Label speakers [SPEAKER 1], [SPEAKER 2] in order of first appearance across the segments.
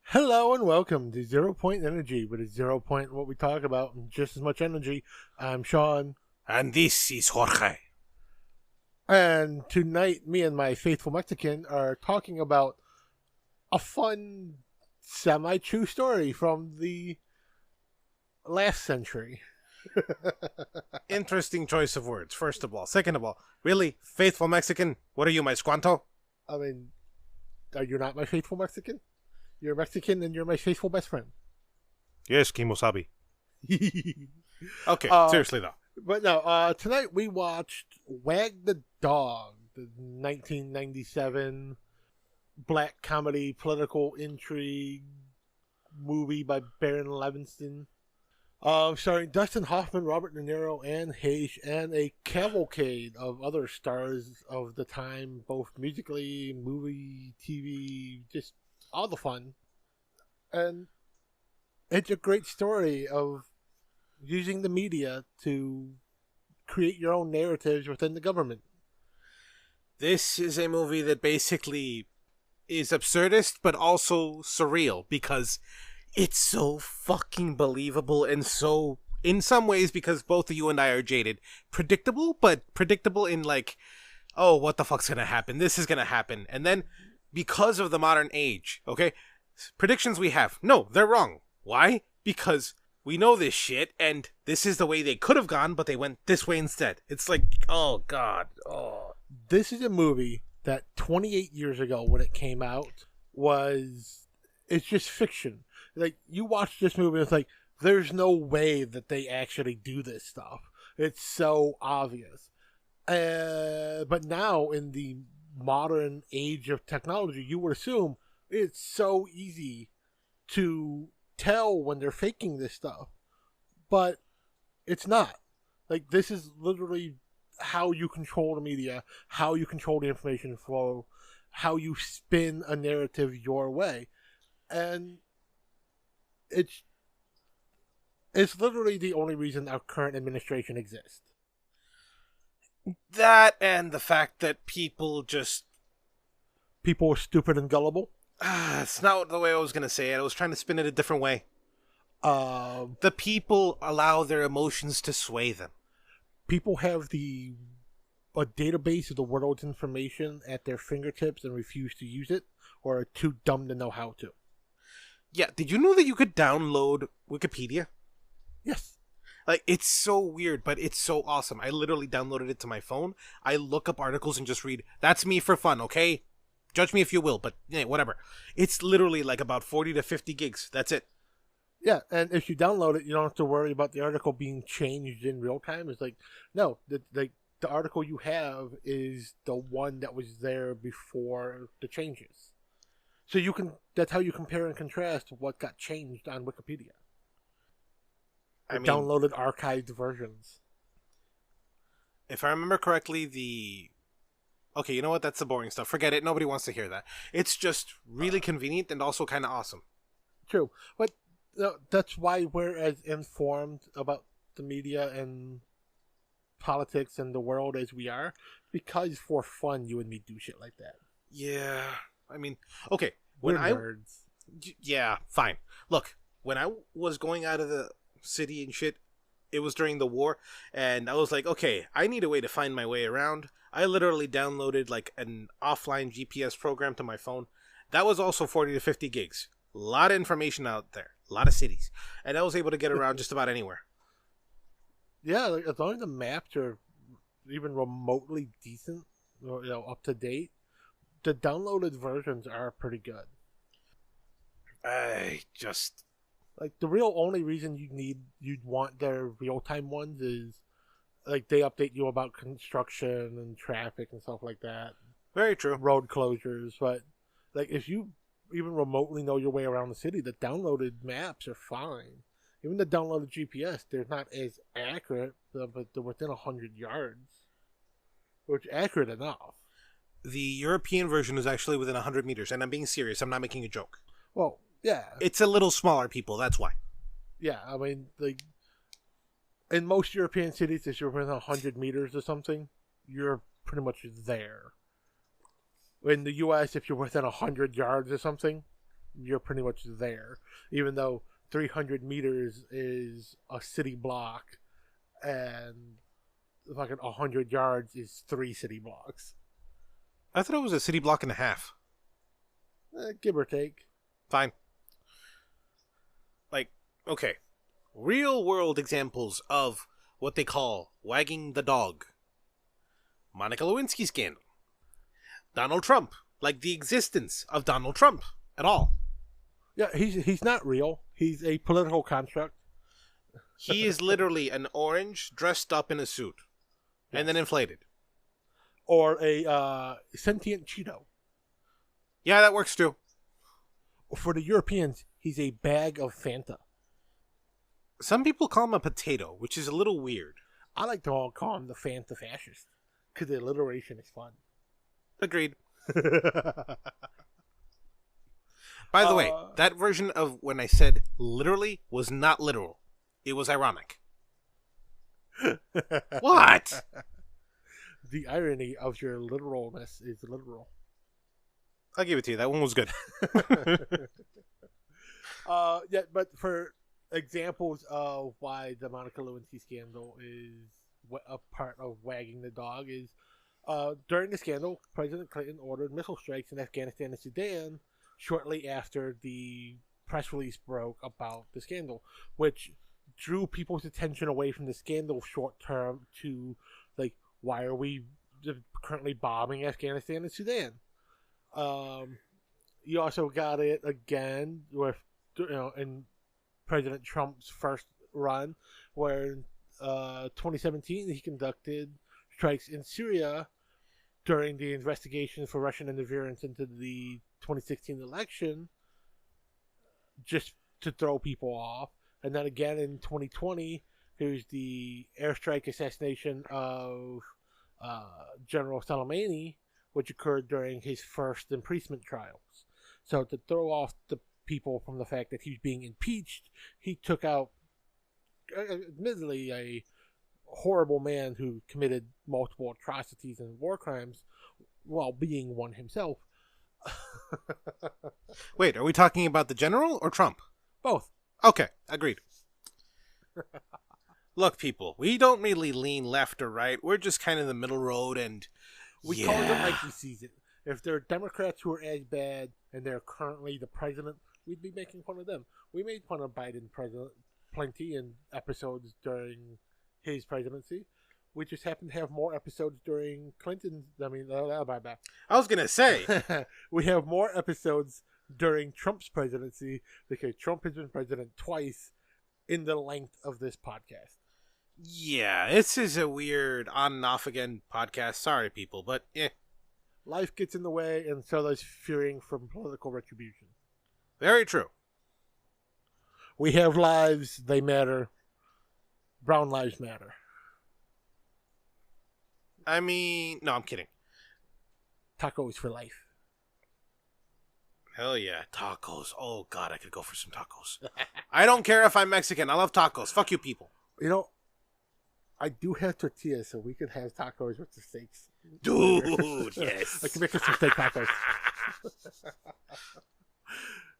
[SPEAKER 1] Hello and welcome to Zero Point Energy, but it's 0 point what we talk about and just as much energy. I'm Sean,
[SPEAKER 2] And this is Jorge.
[SPEAKER 1] and tonight me and my faithful Mexican are talking about a fun semi-true story from the last century.
[SPEAKER 2] Interesting choice of words, first of all. Second of all, really? Faithful Mexican? What are you, my squanto?
[SPEAKER 1] I mean, are you not my faithful Mexican? You're Mexican and you're my faithful best friend.
[SPEAKER 2] Yes, Kimosabi. Okay,
[SPEAKER 1] Uh,
[SPEAKER 2] seriously though.
[SPEAKER 1] But no, tonight we watched Wag the Dog, the 1997 black comedy political intrigue movie by Baron Levinson. Starring Dustin Hoffman, Robert De Niro, Anne Heche, and a cavalcade of other stars of the time, both musically, movie, TV, just all the fun. And it's a great story of using the media to create your own narratives within the government.
[SPEAKER 2] This is a movie that basically is absurdist, but also surreal, because it's so fucking believable and so, in some ways, because both of you and I are jaded, predictable, but predictable in like, oh, what the fuck's gonna happen? This is gonna happen. And then, because of the modern age, okay, predictions we have, no, they're wrong. Why? Because we know this shit, and this is the way they could have gone, but they went this way instead. It's like, oh god, oh.
[SPEAKER 1] This is a movie that 28 years ago when it came out it's just fiction. Like, you watch this movie, it's like, there's no way that they actually do this stuff. It's so obvious. But now, in the modern age of technology, you would assume it's so easy to tell when they're faking this stuff. But it's not. Like, this is literally how you control the media, how you control the information flow, how you spin a narrative your way. And it's literally the only reason our current administration exists.
[SPEAKER 2] That and the fact that people
[SPEAKER 1] are stupid and gullible.
[SPEAKER 2] it's not the way I was going to say it. I was trying to spin it a different way.
[SPEAKER 1] Um,
[SPEAKER 2] The people allow their emotions to sway them.
[SPEAKER 1] People have a database of the world's information at their fingertips and refuse to use it, or are too dumb to know how to.
[SPEAKER 2] Yeah, did you know that you could download Wikipedia?
[SPEAKER 1] Yes.
[SPEAKER 2] Like, it's so weird, but it's so awesome. I literally downloaded it to my phone. I look up articles and just read. That's me for fun, okay? Judge me if you will, but whatever. It's literally like about 40 to 50 gigs. That's it.
[SPEAKER 1] Yeah, and if you download it, you don't have to worry about the article being changed in real time. It's like, no, the article you have is the one that was there before the changes. So that's how you compare and contrast what got changed on Wikipedia.
[SPEAKER 2] I mean,
[SPEAKER 1] Downloaded archived versions.
[SPEAKER 2] if I remember correctly, okay, you know what? That's the boring stuff. Forget it. Nobody wants to hear that. It's just really convenient and also kind of awesome.
[SPEAKER 1] True. But that's why we're as informed about the media and politics and the world as we are, because for fun you and me do shit like that.
[SPEAKER 2] Yeah. I mean, okay.
[SPEAKER 1] We're nerds.
[SPEAKER 2] Yeah, fine. Look, when I was going out of the city and shit, it was during the war, and I was like, okay, I need a way to find my way around. I literally downloaded like an offline GPS program to my phone. That was also 40 to 50 gigs. A lot of information out there, a lot of cities, and I was able to get around just about anywhere.
[SPEAKER 1] Yeah, like, as long as the maps are even remotely decent, or, up to date, the downloaded versions are pretty good.
[SPEAKER 2] I just
[SPEAKER 1] Like, the real only reason you'd want their real time ones is like they update you about construction and traffic and stuff like that,
[SPEAKER 2] very true.
[SPEAKER 1] road closures. But like, if you even remotely know your way around the city, the downloaded maps are fine. Even the downloaded GPS, they're not as accurate, but they're within 100 yards, which is accurate enough.
[SPEAKER 2] The European version is actually within 100 meters, and I'm being serious. I'm not making a joke.
[SPEAKER 1] Well, yeah,
[SPEAKER 2] It's a little smaller, people. That's why.
[SPEAKER 1] yeah. I mean, like, in most European cities, if you're within 100 meters or something, you're pretty much there. In the U.S., if you're within 100 yards or something, you're pretty much there. Even though 300 meters is a city block, and fucking 100 yards is 3 city blocks.
[SPEAKER 2] I thought it was a city block and a half.
[SPEAKER 1] Give or take.
[SPEAKER 2] Fine. Like, okay. Real world examples of what they call wagging the dog. Monica Lewinsky scandal. Donald Trump. Like the existence of Donald Trump at all.
[SPEAKER 1] Yeah, he's not real. He's a political construct.
[SPEAKER 2] He is literally an orange dressed up in a suit. Yes. And then inflated.
[SPEAKER 1] Or a sentient Cheeto.
[SPEAKER 2] Yeah, that works too.
[SPEAKER 1] For the Europeans, he's a bag of Fanta.
[SPEAKER 2] Some people call him a potato, which is a little weird.
[SPEAKER 1] I like to call him the Fanta fascist, because the alliteration is fun.
[SPEAKER 2] Agreed. By the way, that version of when I said literally was not literal. It was ironic. What?
[SPEAKER 1] The irony of your literalness is literal.
[SPEAKER 2] I'll give it to you. That one was good.
[SPEAKER 1] Yeah, but for examples of why the Monica Lewinsky scandal is a part of wagging the dog is during the scandal, President Clinton ordered missile strikes in Afghanistan and Sudan shortly after the press release broke about the scandal, which drew people's attention away from the scandal short term to, like, why are we currently bombing Afghanistan and Sudan? You also got it again with, in President Trump's first run, where in 2017 he conducted strikes in Syria during the investigation for Russian interference into the 2016 election, just to throw people off. And then again in 2020, there's the airstrike assassination of General Soleimani, which occurred during his first impeachment trials. So to throw off the people from the fact that he was being impeached, he took out, admittedly, a horrible man who committed multiple atrocities and war crimes while being one himself.
[SPEAKER 2] Wait, are we talking about the general or Trump?
[SPEAKER 1] Both.
[SPEAKER 2] Okay, agreed. Look, people, we don't really lean left or right. We're just kind of the middle road, and
[SPEAKER 1] we call it like we sees it. If there are Democrats who are as bad and they're currently the president, we'd be making fun of them. We made fun of Biden president plenty in episodes during his presidency. We just happen to have more episodes during Clinton's. I
[SPEAKER 2] was going to say.
[SPEAKER 1] We have more episodes during Trump's presidency because Trump has been president twice in the length of this podcast.
[SPEAKER 2] Yeah, this is a weird on and off again podcast. Sorry, people, but eh.
[SPEAKER 1] Life gets in the way, and so does fearing from political retribution.
[SPEAKER 2] Very true.
[SPEAKER 1] We have lives, they matter. Brown lives matter.
[SPEAKER 2] I mean, no, I'm kidding.
[SPEAKER 1] Tacos for life.
[SPEAKER 2] Hell yeah, tacos. Oh, God, I could go for some tacos. I don't care if I'm Mexican. I love tacos. Fuck you, people.
[SPEAKER 1] You know, I do have tortillas, so we can have tacos with the steaks.
[SPEAKER 2] Dude, yes.
[SPEAKER 1] I can make us some steak tacos.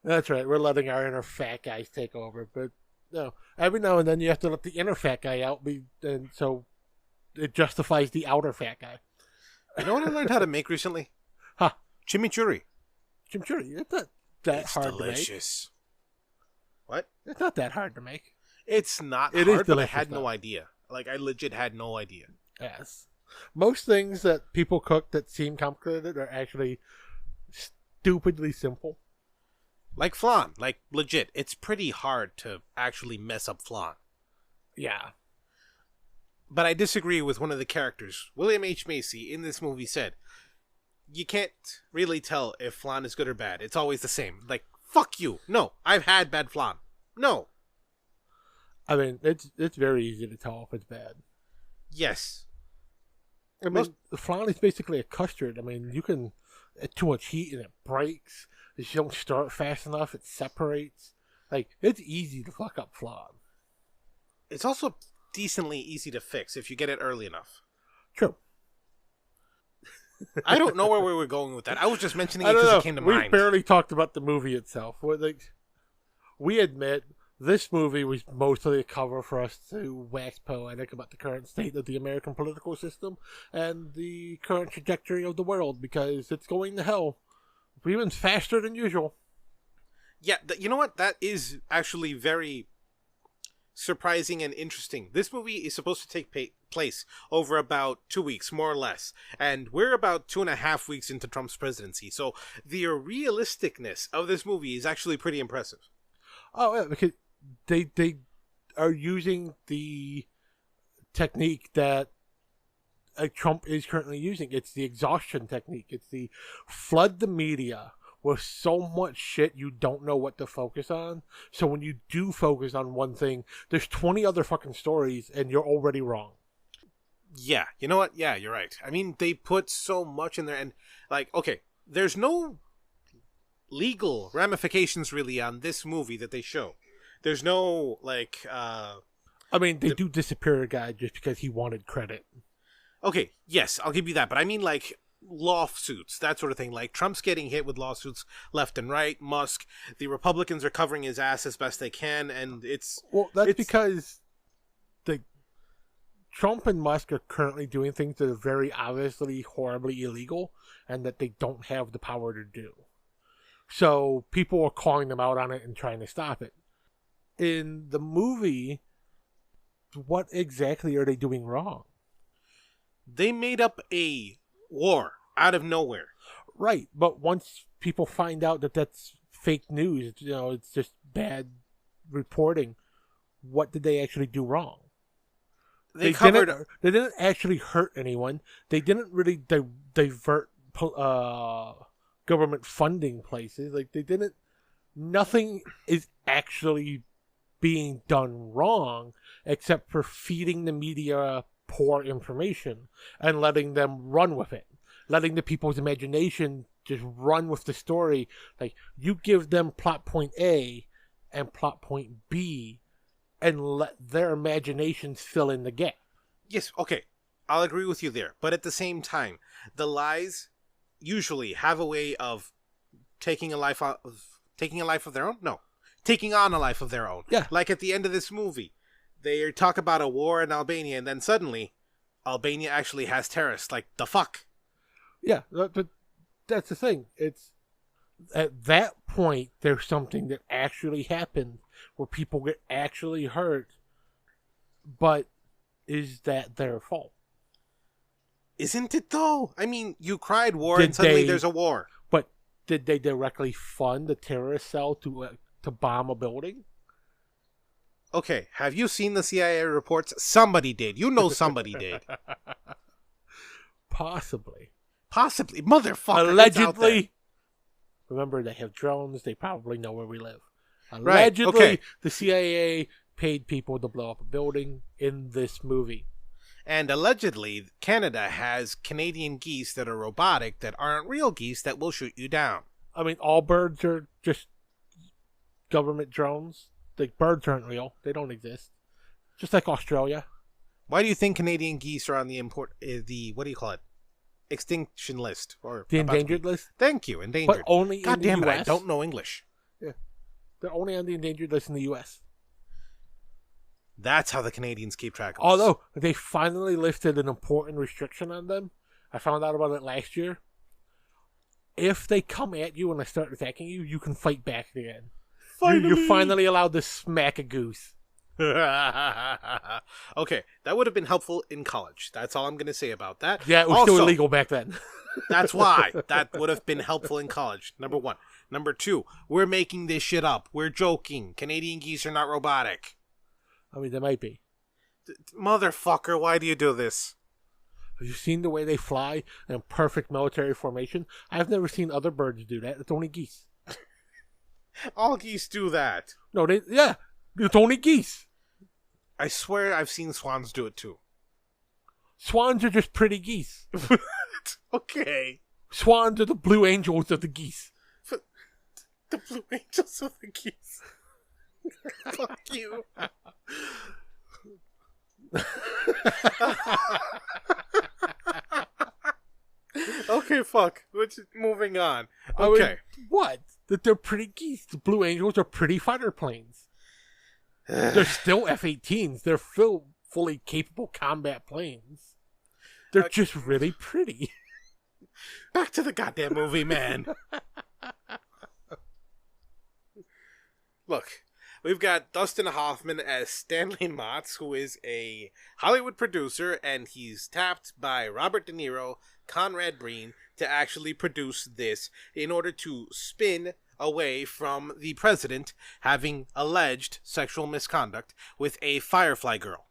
[SPEAKER 1] That's right. We're letting our inner fat guys take over. But no, every now and then you have to let the inner fat guy out, and so it justifies the outer fat guy.
[SPEAKER 2] You know what I learned how to make recently?
[SPEAKER 1] Huh.
[SPEAKER 2] Chimichurri.
[SPEAKER 1] Chimichurri. It's not that hard
[SPEAKER 2] delicious.
[SPEAKER 1] To make. What? It's not that hard to make.
[SPEAKER 2] It's not hard, but I had no idea. Like, I legit had no idea.
[SPEAKER 1] Yes. Most things that people cook that seem complicated are actually stupidly simple.
[SPEAKER 2] Like flan. Like, legit. It's pretty hard to actually mess up flan.
[SPEAKER 1] Yeah.
[SPEAKER 2] But I disagree with one of the characters. William H. Macy in this movie said, you can't really tell if flan is good or bad. It's always the same. Like, fuck you. No, I've had bad flan. No.
[SPEAKER 1] I mean, it's very easy to tell if it's bad.
[SPEAKER 2] Yes.
[SPEAKER 1] I mean, the flan is basically a custard. I mean, you can at too much heat and it breaks. If you don't stir it fast enough, it separates. Like, it's easy to fuck up flan.
[SPEAKER 2] It's also decently easy to fix if you get it early enough.
[SPEAKER 1] True.
[SPEAKER 2] I don't know where we were going with that. I was just mentioning
[SPEAKER 1] I
[SPEAKER 2] it
[SPEAKER 1] don't
[SPEAKER 2] because
[SPEAKER 1] know.
[SPEAKER 2] it came to
[SPEAKER 1] We
[SPEAKER 2] mind.
[SPEAKER 1] barely talked about the movie itself. We admit this movie was mostly a cover for us to wax poetic about the current state of the American political system and the current trajectory of the world, because it's going to hell even faster than usual.
[SPEAKER 2] Yeah, you know what? That is actually very surprising and interesting. This movie is supposed to take place over about 2 weeks, more or less. And we're about 2.5 weeks into Trump's presidency. So the realisticness of this movie is actually pretty impressive.
[SPEAKER 1] Oh, yeah, because they are using the technique that Trump is currently using. It's the exhaustion technique. It's the flood the media with so much shit you don't know what to focus on. So when you do focus on one thing, there's 20 other fucking stories and you're already wrong.
[SPEAKER 2] Yeah, you know what? Yeah, you're right. I mean, they put so much in there, and okay, there's no legal ramifications really on this movie that they show. There's no
[SPEAKER 1] I mean, they do disappear a guy just because he wanted credit.
[SPEAKER 2] Okay, yes, I'll give you that, but I mean lawsuits, that sort of thing. Like Trump's getting hit with lawsuits left and right. Musk, the Republicans are covering his ass as best they can, and that's
[SPEAKER 1] because Trump and Musk are currently doing things that are very obviously horribly illegal and that they don't have the power to do. So people are calling them out on it and trying to stop it. In the movie, what exactly are they doing wrong?
[SPEAKER 2] They made up a war out of nowhere.
[SPEAKER 1] Right, but once people find out that that's fake news, it's just bad reporting, what did they actually do wrong? They didn't actually hurt anyone. They didn't really divert government funding places. Nothing is actually being done wrong except for feeding the media poor information and letting them run with it. Letting the people's imagination just run with the story. Like, you give them plot point A and plot point B and let their imaginations fill in the gap.
[SPEAKER 2] Yes, okay. I'll agree with you there. But at the same time, the lies usually have a way of taking a life of their own? No. Taking on a life of their own.
[SPEAKER 1] Yeah.
[SPEAKER 2] Like at the end of this movie, they talk about a war in Albania, and then suddenly, Albania actually has terrorists. Like, the fuck?
[SPEAKER 1] Yeah, but that's the thing. It's at that point, there's something that actually happened where people get actually hurt, but is that their fault?
[SPEAKER 2] Isn't it though? I mean, you cried war and suddenly there's a war.
[SPEAKER 1] But did they directly fund the terrorist cell to bomb a building?
[SPEAKER 2] Okay, have you seen the CIA reports? Somebody did. You know somebody did.
[SPEAKER 1] Possibly.
[SPEAKER 2] Motherfucker.
[SPEAKER 1] Allegedly. Remember, they have drones. They probably know where we live. Allegedly,
[SPEAKER 2] right, okay.
[SPEAKER 1] The CIA paid people to blow up a building in this movie.
[SPEAKER 2] And allegedly, Canada has Canadian geese that are robotic, that aren't real geese, that will shoot you down.
[SPEAKER 1] I mean, all birds are just government drones. Like, birds aren't real. They don't exist. Just like Australia.
[SPEAKER 2] Why do you think Canadian geese are on the what do you call it? Extinction list? Or
[SPEAKER 1] the endangered list?
[SPEAKER 2] Thank you, endangered.
[SPEAKER 1] But only
[SPEAKER 2] God
[SPEAKER 1] in the
[SPEAKER 2] damn it,
[SPEAKER 1] US.
[SPEAKER 2] I don't know English.
[SPEAKER 1] Yeah. They're only on the endangered list in the US.
[SPEAKER 2] That's how the Canadians keep track of us.
[SPEAKER 1] Although, they finally lifted an important restriction on them. I found out about it last year. If they come at you and they start attacking you, you can fight back again. You're finally allowed to smack a goose.
[SPEAKER 2] Okay, that would have been helpful in college. That's all I'm going to say about that.
[SPEAKER 1] Yeah, it was still illegal back then.
[SPEAKER 2] That's why that would have been helpful in college. Number one. Number two, we're making this shit up. We're joking. Canadian geese are not robotic.
[SPEAKER 1] I mean, they might be.
[SPEAKER 2] Motherfucker, why do you do this?
[SPEAKER 1] Have you seen the way they fly in perfect military formation? I've never seen other birds do that. It's only geese.
[SPEAKER 2] All geese do that.
[SPEAKER 1] No, it's only geese.
[SPEAKER 2] I swear I've seen swans do it too.
[SPEAKER 1] Swans are just pretty geese.
[SPEAKER 2] Okay.
[SPEAKER 1] Swans are the blue angels of the geese.
[SPEAKER 2] The blue angels of the geese. Fuck you. Okay, fuck. Moving on.
[SPEAKER 1] I
[SPEAKER 2] Okay.
[SPEAKER 1] mean, what? That they're pretty geese. The Blue Angels are pretty fighter planes. They're still F-18s. They're fully capable combat planes. They're just really pretty.
[SPEAKER 2] Back to the goddamn movie, man. Look, we've got Dustin Hoffman as Stanley Motz, who is a Hollywood producer, and he's tapped by Robert De Niro, Conrad Breen, to actually produce this in order to spin away from the president having alleged sexual misconduct with a Firefly girl.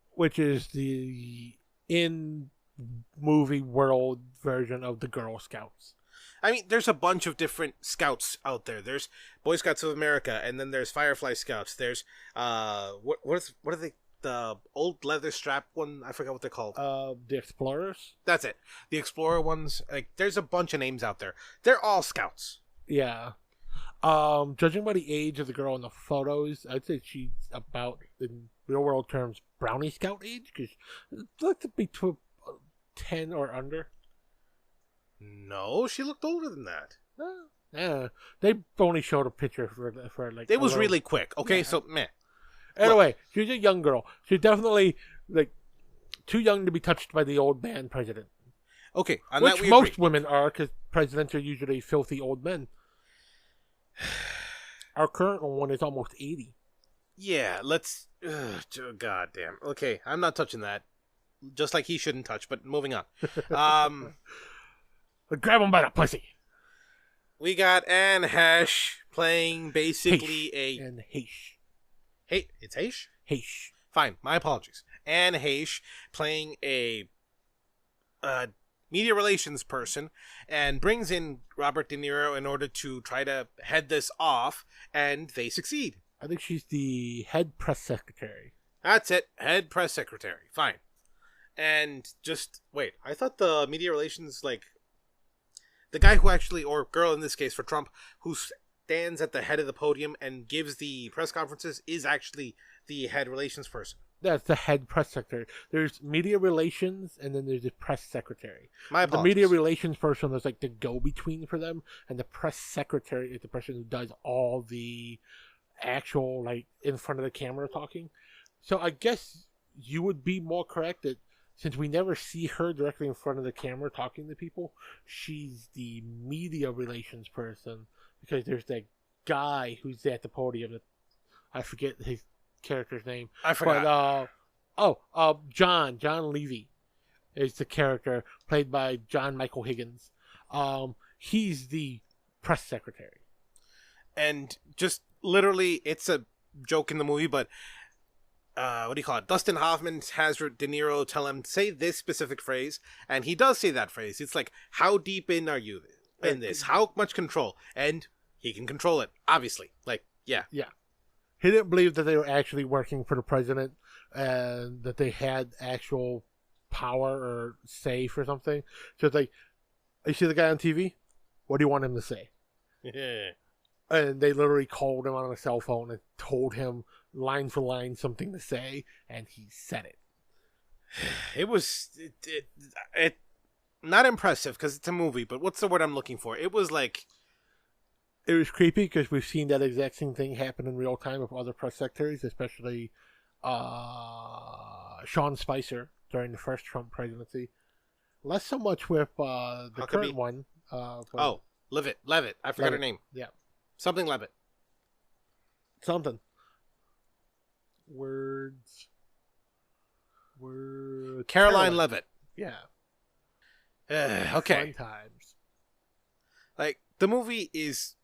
[SPEAKER 1] Which is the in-movie world version of the Girl Scouts.
[SPEAKER 2] I mean, there's a bunch of different scouts out there. There's Boy Scouts of America, and then there's Firefly Scouts. There's what are they? The old leather strap one. I forgot what they're called.
[SPEAKER 1] The Explorers.
[SPEAKER 2] That's it. The Explorer ones. Like, there's a bunch of names out there. They're all scouts.
[SPEAKER 1] Yeah. Judging by the age of the girl in the photos, I'd say she's about, in real world terms, brownie scout age, because it looked to be 10 or under.
[SPEAKER 2] No, she looked older than that.
[SPEAKER 1] Yeah, they only showed a picture for like.
[SPEAKER 2] It was really quick. Okay, yeah. So meh.
[SPEAKER 1] Anyway, she's a young girl. She's definitely like too young to be touched by the old man president.
[SPEAKER 2] Okay, on
[SPEAKER 1] which
[SPEAKER 2] that we
[SPEAKER 1] most
[SPEAKER 2] agree.
[SPEAKER 1] Women are, because presidents are usually filthy old men. Our current one is almost 80.
[SPEAKER 2] Yeah, let's. God damn. Okay, I'm not touching that. Just like he shouldn't touch. But moving on.
[SPEAKER 1] Grab him by the pussy.
[SPEAKER 2] We got Anne Hesh playing basically
[SPEAKER 1] Anne Heche.
[SPEAKER 2] Hey, it's Heche?
[SPEAKER 1] Heche.
[SPEAKER 2] Fine, my apologies. Anne Heche playing a media relations person and brings in Robert De Niro in order to try to head this off, and they succeed.
[SPEAKER 1] I think she's the head press secretary.
[SPEAKER 2] That's it, head press secretary. Fine. And just, wait, I thought the media relations, like, the guy who actually, or girl in this case for Trump, who stands at the head of the podium and gives the press conferences is actually the head relations person.
[SPEAKER 1] That's the head press secretary. There's media relations, and then there's the press secretary.
[SPEAKER 2] My apologies.
[SPEAKER 1] The media relations person is like the go-between for them, and the press secretary is the person who does all the actual, like, in front of the camera talking. So I guess you would be more correct that since we never see her directly in front of the camera talking to people, she's the media relations person, because there's that guy who's at the podium that I forget his character's name.
[SPEAKER 2] I forgot.
[SPEAKER 1] But, John Levy is the character played by John Michael Higgins. He's the press secretary.
[SPEAKER 2] And just literally, it's a joke in the movie, but what do you call it? Dustin Hoffman has De Niro tell him, say this specific phrase, and he does say that phrase. It's like, how deep in are you in this? How much control? And he can control it, obviously. Like, yeah.
[SPEAKER 1] Yeah. He didn't believe that they were actually working for the president and that they had actual power or say for something. So it's like, you see the guy on TV? What do you want him to say? And they literally called him on a cell phone and told him line for line something to say, and he said it.
[SPEAKER 2] It was not impressive because it's a movie, but what's the word I'm looking for? It was like...
[SPEAKER 1] It was creepy because we've seen that exact same thing happen in real time with other press secretaries, especially Sean Spicer during the first Trump presidency. Less so much with the current one.
[SPEAKER 2] Levitt. I forgot her name.
[SPEAKER 1] Yeah.
[SPEAKER 2] Something Levitt.
[SPEAKER 1] Something. Words.
[SPEAKER 2] Caroline Levitt.
[SPEAKER 1] Yeah.
[SPEAKER 2] Okay.
[SPEAKER 1] Fun times.
[SPEAKER 2] Like, the movie is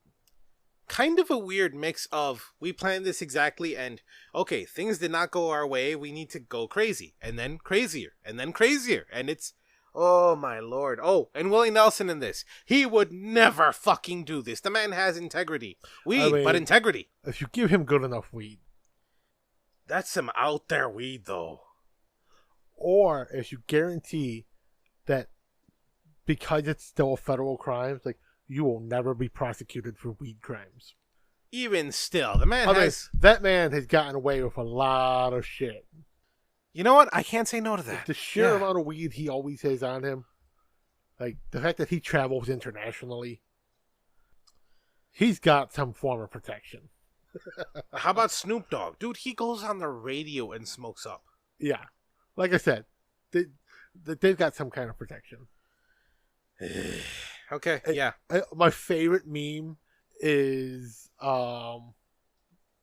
[SPEAKER 2] kind of a weird mix of, we planned this exactly, and, okay, things did not go our way, we need to go crazy, and then crazier, and then crazier, and it's, oh my lord. Oh, and Willie Nelson in this. He would never fucking do this. The man has integrity. But integrity.
[SPEAKER 1] If you give him good enough weed.
[SPEAKER 2] That's some out there weed, though.
[SPEAKER 1] Or if you guarantee that because it's still a federal crime, it's like, you will never be prosecuted for weed crimes.
[SPEAKER 2] Even still, the man
[SPEAKER 1] that man has gotten away with a lot of shit.
[SPEAKER 2] You know what? I can't say no to that.
[SPEAKER 1] The sheer amount of weed he always has on him. Like, the fact that he travels internationally, he's got some form of protection.
[SPEAKER 2] How about Snoop Dogg? Dude, he goes on the radio and smokes up.
[SPEAKER 1] Yeah. Like I said, they've got some kind of protection.
[SPEAKER 2] Okay, yeah.
[SPEAKER 1] My favorite meme is the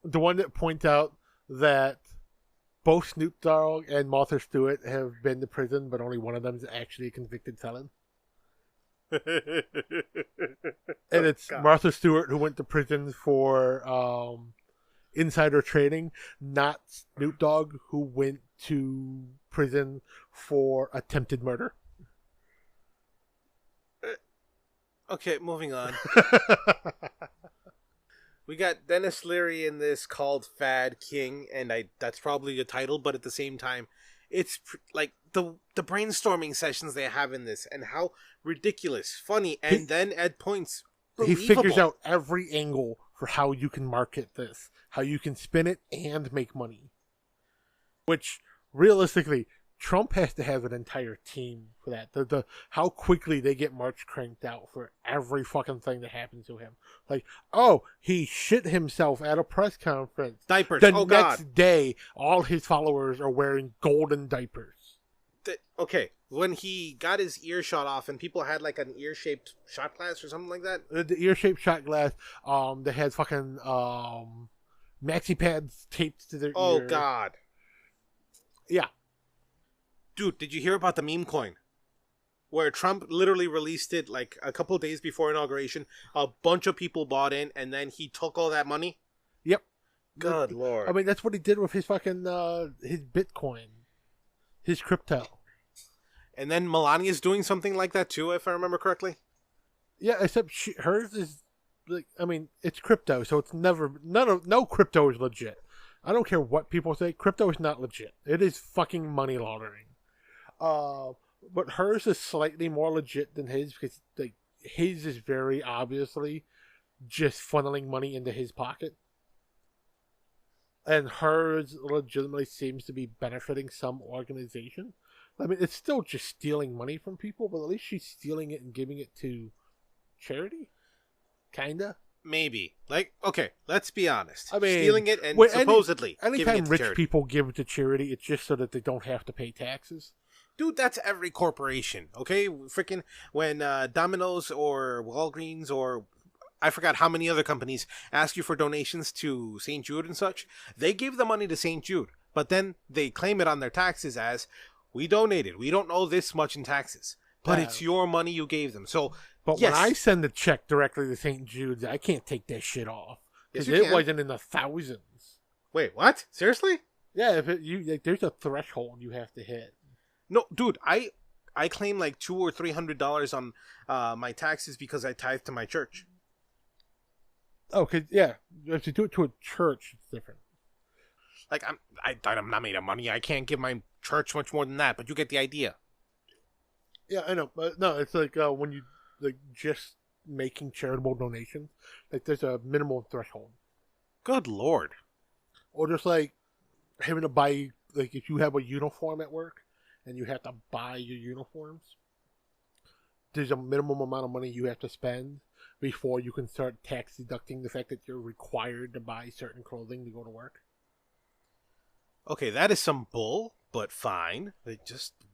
[SPEAKER 1] one that points out that both Snoop Dogg and Martha Stewart have been to prison, but only one of them is actually a convicted felon. And it's Martha Stewart who went to prison for insider trading, not Snoop Dogg who went to prison for attempted murder.
[SPEAKER 2] Okay, moving on. We got Dennis Leary in this called Fad King, and that's probably the title, but at the same time, it's like the brainstorming sessions they have in this, and how ridiculous, funny, and then at points believable.
[SPEAKER 1] He figures out every angle for how you can market this, how you can spin it and make money. Which, realistically, Trump has to have an entire team for that. The how quickly they get March cranked out for every fucking thing that happens to him. Like, oh, he shit himself at a press conference.
[SPEAKER 2] Diapers.
[SPEAKER 1] The
[SPEAKER 2] oh,
[SPEAKER 1] next
[SPEAKER 2] God.
[SPEAKER 1] day, all his followers are wearing golden diapers.
[SPEAKER 2] Okay, when he got his ear shot off and people had like an ear-shaped shot glass or something like that?
[SPEAKER 1] The ear-shaped shot glass, they had fucking maxi pads taped to their ear.
[SPEAKER 2] Oh, God.
[SPEAKER 1] Yeah.
[SPEAKER 2] Dude, did you hear about the meme coin? Where Trump literally released it like a couple of days before inauguration. A bunch of people bought in, and then he took all that money?
[SPEAKER 1] Yep.
[SPEAKER 2] Good Lord.
[SPEAKER 1] I mean, that's what he did with his fucking, his Bitcoin. His crypto.
[SPEAKER 2] And then Melania's doing something like that too, if I remember correctly?
[SPEAKER 1] Yeah, except hers is, like, I mean, it's crypto, so it's no crypto is legit. I don't care what people say, crypto is not legit. It is fucking money laundering. But hers is slightly more legit than his because like his is very obviously just funneling money into his pocket, and hers legitimately seems to be benefiting some organization. I mean, it's still just stealing money from people, but at least she's stealing it and giving it to charity, kinda.
[SPEAKER 2] Maybe. Like, okay, let's be honest.
[SPEAKER 1] I mean,
[SPEAKER 2] stealing it and supposedly
[SPEAKER 1] anytime
[SPEAKER 2] giving it to
[SPEAKER 1] rich
[SPEAKER 2] charity.
[SPEAKER 1] people give it to charity, it's just so that they don't have to pay taxes.
[SPEAKER 2] Dude, that's every corporation, okay? Freaking when Domino's or Walgreens or I forgot how many other companies ask you for donations to St. Jude and such, they give the money to St. Jude, but then they claim it on their taxes as, we donated, we don't owe this much in taxes, but it's your money you gave them. So,
[SPEAKER 1] but
[SPEAKER 2] yes.
[SPEAKER 1] when I send the check directly to St. Jude's, I can't take that shit off because it wasn't in the thousands.
[SPEAKER 2] Wait, what? Seriously?
[SPEAKER 1] Yeah, there's a threshold you have to hit.
[SPEAKER 2] No, dude, I claim like $200 or $300 on my taxes because I tithe to my church.
[SPEAKER 1] Oh, cause yeah, if you do it to a church, it's different.
[SPEAKER 2] Like I'm not made of money. I can't give my church much more than that. But you get the idea.
[SPEAKER 1] Yeah, I know, but no, it's like when you like just making charitable donations, like there's a minimum threshold.
[SPEAKER 2] Good Lord.
[SPEAKER 1] Or just like having to buy, like if you have a uniform at work and you have to buy your uniforms, there's a minimum amount of money you have to spend before you can start tax deducting the fact that you're required to buy certain clothing to go to work.
[SPEAKER 2] Okay, that is some bull, but fine.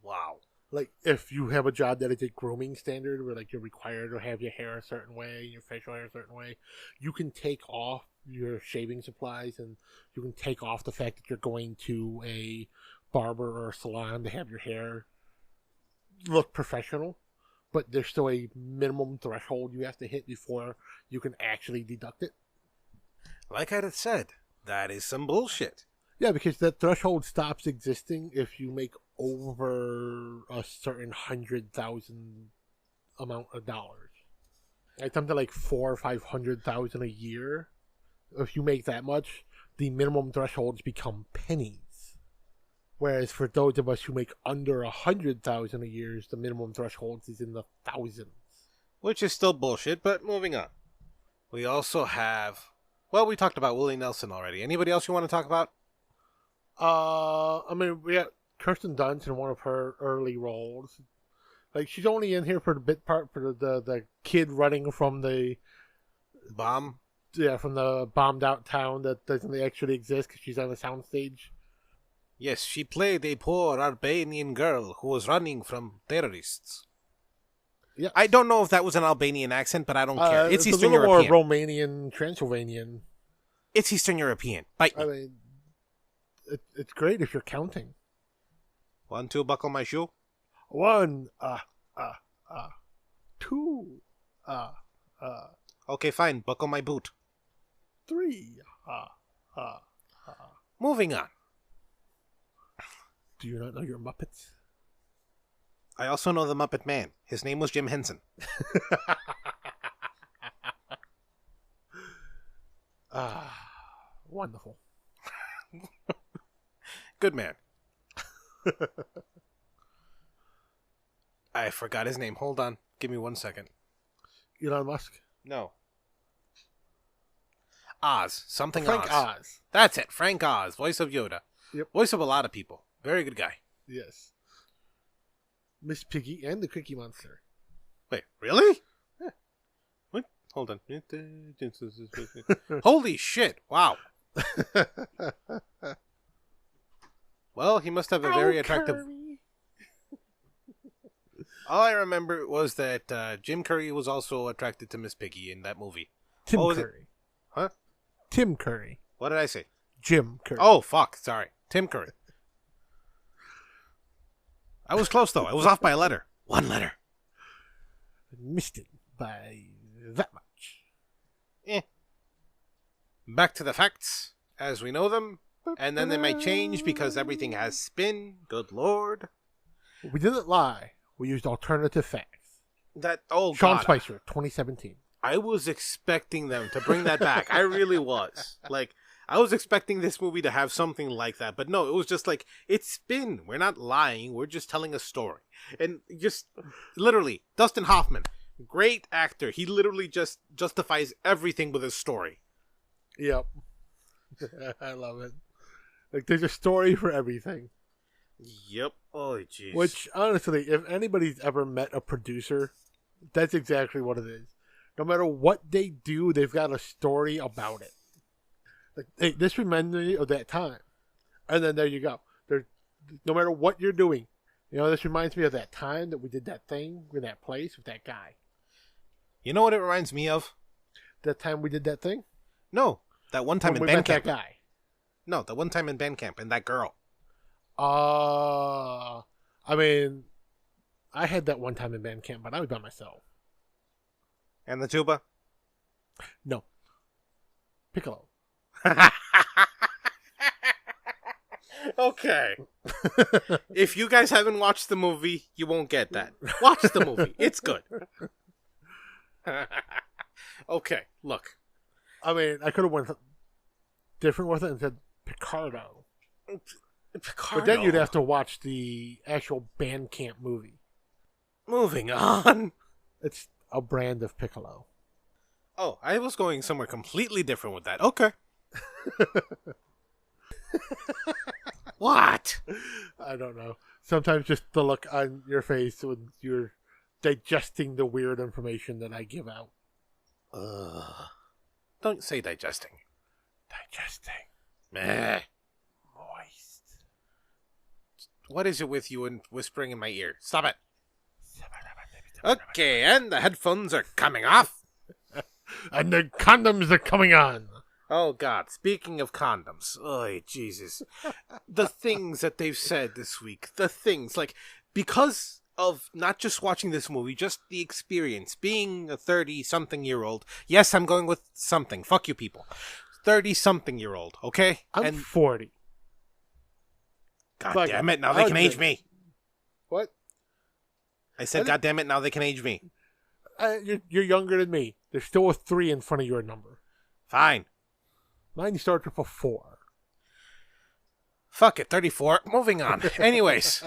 [SPEAKER 2] Wow.
[SPEAKER 1] Like, if you have a job that is a grooming standard where, like, you're required to have your hair a certain way, your facial hair a certain way, you can take off your shaving supplies and you can take off the fact that you're going to a barber or a salon to have your hair look professional, but there's still a minimum threshold you have to hit before you can actually deduct it.
[SPEAKER 2] Like I had said, that is some bullshit. Yeah,
[SPEAKER 1] because that threshold stops existing if you make over a certain 100,000 amount of dollars. Like something like 400,000 or 500,000 a year. If you make that much, the minimum thresholds become pennies. Whereas for those of us who make under 100,000 a year, the minimum threshold is in the thousands.
[SPEAKER 2] Which is still bullshit, but moving on. We also have... Well, we talked about Willie Nelson already. Anybody else you want to talk about?
[SPEAKER 1] I mean, we got Kirsten Dunst in one of her early roles. Like, she's only in here for the bit part for the kid running from the
[SPEAKER 2] Bomb?
[SPEAKER 1] yeah, from the bombed out town that doesn't actually exist because she's on a soundstage.
[SPEAKER 2] Yes, she played a poor Albanian girl who was running from terrorists.
[SPEAKER 1] Yeah,
[SPEAKER 2] I don't know if that was an Albanian accent, but I don't care. It's
[SPEAKER 1] a
[SPEAKER 2] Eastern
[SPEAKER 1] little
[SPEAKER 2] European.
[SPEAKER 1] more Romanian, Transylvanian.
[SPEAKER 2] It's Eastern European. Bite me.
[SPEAKER 1] I mean, it's great if you're counting.
[SPEAKER 2] 1, 2, buckle my shoe.
[SPEAKER 1] 1, 2,
[SPEAKER 2] Okay, fine. Buckle my boot.
[SPEAKER 1] 3,
[SPEAKER 2] Moving on.
[SPEAKER 1] Do you not know your Muppets?
[SPEAKER 2] I also know the Muppet Man. His name was Jim Henson.
[SPEAKER 1] Wonderful.
[SPEAKER 2] Good man. I forgot his name. Hold on. Give me 1 second.
[SPEAKER 1] Elon Musk.
[SPEAKER 2] No. Oz. Something
[SPEAKER 1] Frank Oz.
[SPEAKER 2] That's it. Frank Oz. Voice of Yoda.
[SPEAKER 1] Yep.
[SPEAKER 2] Voice of a lot of people. Very good guy.
[SPEAKER 1] Yes. Miss Piggy and the Cookie Monster.
[SPEAKER 2] Wait, really?
[SPEAKER 1] Yeah.
[SPEAKER 2] What? Hold on. Holy shit. Wow. Well, he must have a very attractive...
[SPEAKER 1] Curry.
[SPEAKER 2] All I remember was that Jim Curry was also attracted to Miss Piggy in that movie.
[SPEAKER 1] Tim
[SPEAKER 2] was
[SPEAKER 1] Curry.
[SPEAKER 2] Huh?
[SPEAKER 1] Tim Curry.
[SPEAKER 2] What did I say?
[SPEAKER 1] Jim Curry.
[SPEAKER 2] Oh, fuck. Sorry. Tim Curry. I was close, though. I was off by a letter. 1 letter.
[SPEAKER 1] Missed it by that much.
[SPEAKER 2] Back to the facts as we know them. And then they might change because everything has spin. Good lord.
[SPEAKER 1] We didn't lie. We used alternative facts.
[SPEAKER 2] Oh,
[SPEAKER 1] Sean
[SPEAKER 2] God.
[SPEAKER 1] Spicer, 2017.
[SPEAKER 2] I was expecting them to bring that back. I really was. Like, I was expecting this movie to have something like that. But no, it was just like, it's spin. We're not lying. We're just telling a story. And just, literally, Dustin Hoffman, great actor. He literally just justifies everything with his story.
[SPEAKER 1] Yep. I love it. Like, there's a story for everything.
[SPEAKER 2] Yep. Oh, jeez.
[SPEAKER 1] Which, honestly, if anybody's ever met a producer, that's exactly what it is. No matter what they do, they've got a story about it. Like, hey, this reminds me of that time. And then there you go. No matter what you're doing, this reminds me of that time that we did that thing in that place with that guy.
[SPEAKER 2] You know what it reminds me of?
[SPEAKER 1] That time we did that thing?
[SPEAKER 2] No. That one time
[SPEAKER 1] When
[SPEAKER 2] in
[SPEAKER 1] we met
[SPEAKER 2] band camp.
[SPEAKER 1] that guy.
[SPEAKER 2] No, the one time in band camp and that girl.
[SPEAKER 1] I mean, I had that one time in band camp, but I was by myself.
[SPEAKER 2] And the tuba?
[SPEAKER 1] No. Piccolo.
[SPEAKER 2] Okay. If you guys haven't watched the movie, you won't get that. Watch the movie. It's good. Okay, look.
[SPEAKER 1] I mean, I could have went different with it and said Picardo.
[SPEAKER 2] Picardo.
[SPEAKER 1] But then you'd have to watch the actual Bandcamp movie.
[SPEAKER 2] Moving on.
[SPEAKER 1] It's a brand of Piccolo.
[SPEAKER 2] Oh, I was going somewhere completely different with that. Okay. What?
[SPEAKER 1] I don't know. Sometimes just the look on your face when you're digesting the weird information that I give out.
[SPEAKER 2] Don't say digesting.
[SPEAKER 1] Digesting.
[SPEAKER 2] Meh.
[SPEAKER 1] Moist.
[SPEAKER 2] What is it with you and whispering in my ear? Stop it. Okay, and the headphones are coming off.
[SPEAKER 1] And the condoms are coming on.
[SPEAKER 2] Oh, God. Speaking of condoms. Oh, Jesus. The things that they've said this week. The things. Like, because of not just watching this movie, just the experience. Being a 30-something-year-old. Yes, I'm going with something. Fuck you people. 30-something-year-old, okay?
[SPEAKER 1] I'm 40.
[SPEAKER 2] God damn it, now they can age me.
[SPEAKER 1] What?
[SPEAKER 2] I said, God damn it, now they can age me.
[SPEAKER 1] You're younger than me. There's still a 3 in front of your number.
[SPEAKER 2] Fine.
[SPEAKER 1] Mine starts with a 4.
[SPEAKER 2] Fuck it, 34. Moving on. Anyways,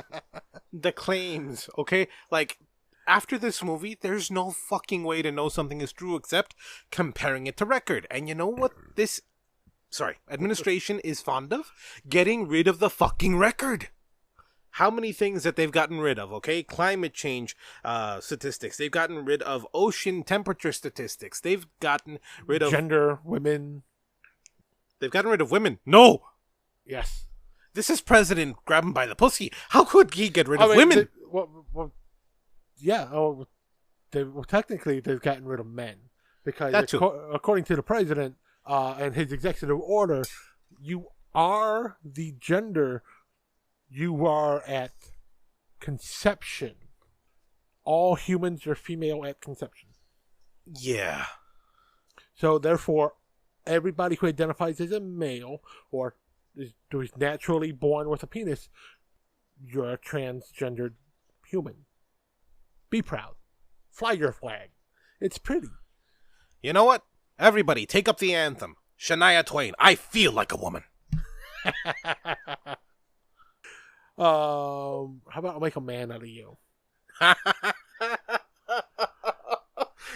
[SPEAKER 2] the claims, okay? Like, after this movie, there's no fucking way to know something is true except comparing it to record. And you know what this, administration is fond of? Getting rid of the fucking record. how many things that they've gotten rid of, okay? Climate change statistics. They've gotten rid of ocean temperature statistics. They've gotten rid of...
[SPEAKER 1] Gender, women.
[SPEAKER 2] They've gotten rid of women. No!
[SPEAKER 1] Yes.
[SPEAKER 2] This is President grab him by the pussy. How could he get rid of women?
[SPEAKER 1] Technically, they've gotten rid of men. Because according to the president and his executive order, you are the gender you are at conception. All humans are female at conception.
[SPEAKER 2] Yeah.
[SPEAKER 1] So, therefore, everybody who identifies as a male or who is naturally born with a penis, you're a transgendered human. Be proud. Fly your flag. It's pretty.
[SPEAKER 2] You know what? Everybody, take up the anthem. Shania Twain, I feel like a woman.
[SPEAKER 1] How about I make a man out of you?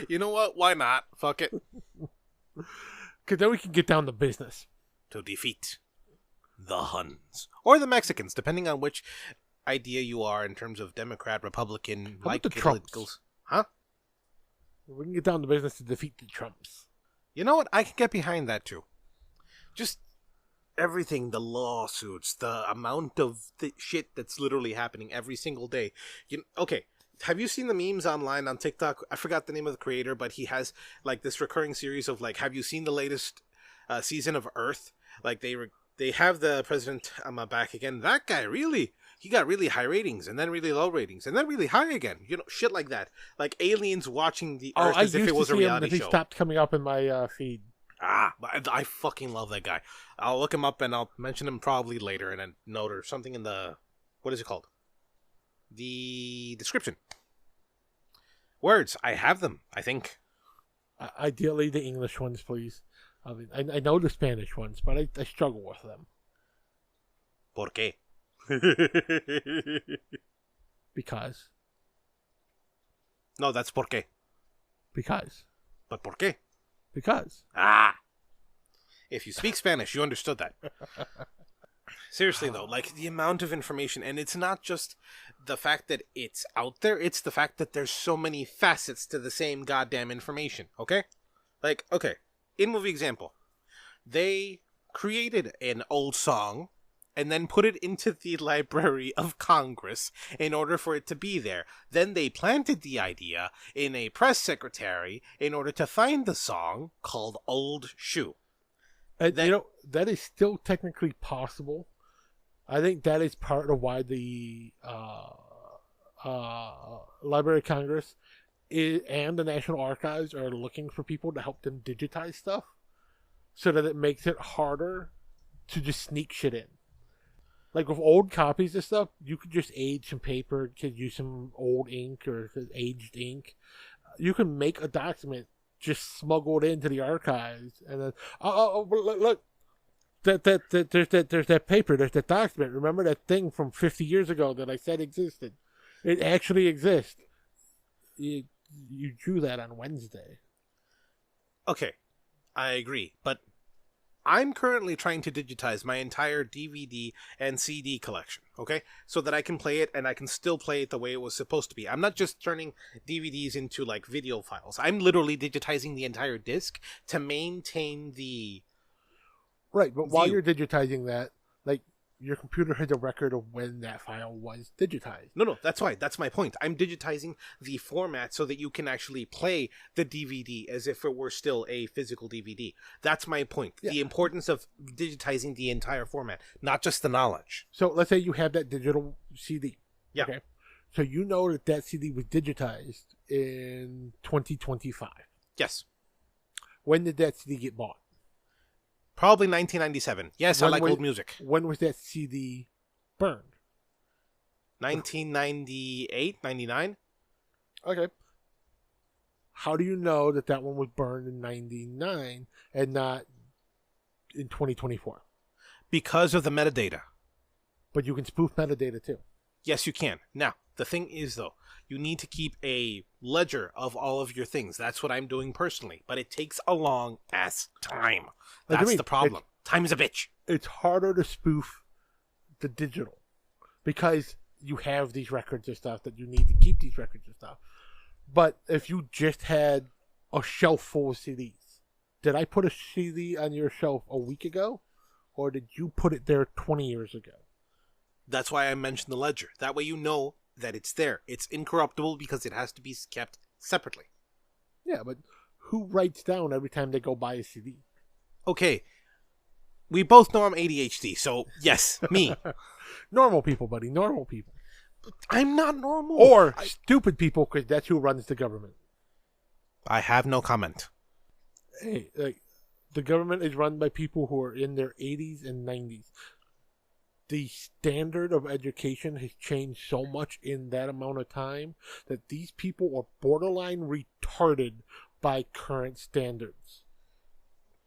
[SPEAKER 2] You know what? Why not? Fuck it.
[SPEAKER 1] Because then we can get down to business.
[SPEAKER 2] To defeat the Huns. Or the Mexicans, depending on which idea you are in terms of Democrat, Republican,
[SPEAKER 1] like the Trumps.
[SPEAKER 2] Huh?
[SPEAKER 1] We can get down to business to defeat the Trumps.
[SPEAKER 2] You know what? I can get behind that too. Just everything, the lawsuits, the amount of the shit that's literally happening every single day. Okay, have you seen the memes online on TikTok? I forgot the name of the creator, but he has like this recurring series of like, have you seen the latest season of Earth? Like they have the president back again. That guy he got really high ratings and then really low ratings and then really high again. Shit like that. Like aliens watching the Earth as if it was a reality show.
[SPEAKER 1] He stopped coming up in my feed.
[SPEAKER 2] But I fucking love that guy. I'll look him up and I'll mention him probably later in a note or something in the... What is it called? The description. Words. I have them, I think.
[SPEAKER 1] Ideally, the English ones, please. I mean, I know the Spanish ones, but I struggle with them.
[SPEAKER 2] ¿Por qué?
[SPEAKER 1] Because.
[SPEAKER 2] No, that's por qué.
[SPEAKER 1] Because.
[SPEAKER 2] But por qué?
[SPEAKER 1] Because.
[SPEAKER 2] If you speak Spanish, you understood that. Seriously, though, like, the amount of information, and it's not just the fact that it's out there, it's the fact that there's so many facets to the same goddamn information, okay? Like, okay, in movie example, they created an old song and then put it into the Library of Congress in order for it to be there. Then they planted the idea in a press secretary in order to find the song called Old Shoe.
[SPEAKER 1] And, that is still technically possible. I think that is part of why the Library of Congress and the National Archives are looking for people to help them digitize stuff so that it makes it harder to just sneak shit in. Like with old copies of stuff, you could just age some paper, could use some old ink or aged ink. You can make a document, just smuggle it into the archives, and then look, there's that paper, there's that document. Remember that thing from 50 years ago that I said existed? It actually exists. You drew that on Wednesday.
[SPEAKER 2] Okay, I agree, but I'm currently trying to digitize my entire DVD and CD collection, okay? So that I can play it and I can still play it the way it was supposed to be. I'm not just turning DVDs into, like, video files. I'm literally digitizing the entire disc to maintain the...
[SPEAKER 1] Right, but while you're digitizing that, like, your computer has a record of when that file was digitized.
[SPEAKER 2] No, that's why. That's my point. I'm digitizing the format so that you can actually play the DVD as if it were still a physical DVD. That's my point. Yeah. The importance of digitizing the entire format, not just the knowledge.
[SPEAKER 1] So let's say you have that digital CD.
[SPEAKER 2] Yeah.
[SPEAKER 1] Okay. So you know that CD was digitized in 2025.
[SPEAKER 2] Yes.
[SPEAKER 1] When did that CD get bought?
[SPEAKER 2] Probably 1997. Yes, I like old music.
[SPEAKER 1] When was that CD burned?
[SPEAKER 2] 1998, 99?
[SPEAKER 1] Okay. How do you know that one was burned in 99 and not in 2024?
[SPEAKER 2] Because of the metadata.
[SPEAKER 1] But you can spoof metadata too.
[SPEAKER 2] Yes, you can. Now, the thing is, though, you need to keep a ledger of all of your things. That's what I'm doing personally. But it takes a long-ass time. That's the problem. Time is a bitch.
[SPEAKER 1] It's harder to spoof the digital. Because you have these records and stuff, that you need to keep these records and stuff. But if you just had a shelf full of CDs, did I put a CD on your shelf a week ago? Or did you put it there 20 years ago?
[SPEAKER 2] That's why I mentioned the ledger. That way you know that it's there. It's incorruptible because it has to be kept separately.
[SPEAKER 1] Yeah, but who writes down every time they go buy a CD?
[SPEAKER 2] Okay. We both know I'm ADHD, so yes, me.
[SPEAKER 1] Normal people, buddy. Normal people.
[SPEAKER 2] I'm not normal.
[SPEAKER 1] Or stupid people, because that's who runs the government.
[SPEAKER 2] I have no comment.
[SPEAKER 1] Hey, like, the government is run by people who are in their 80s and 90s. The standard of education has changed so much in that amount of time that these people are borderline retarded by current standards.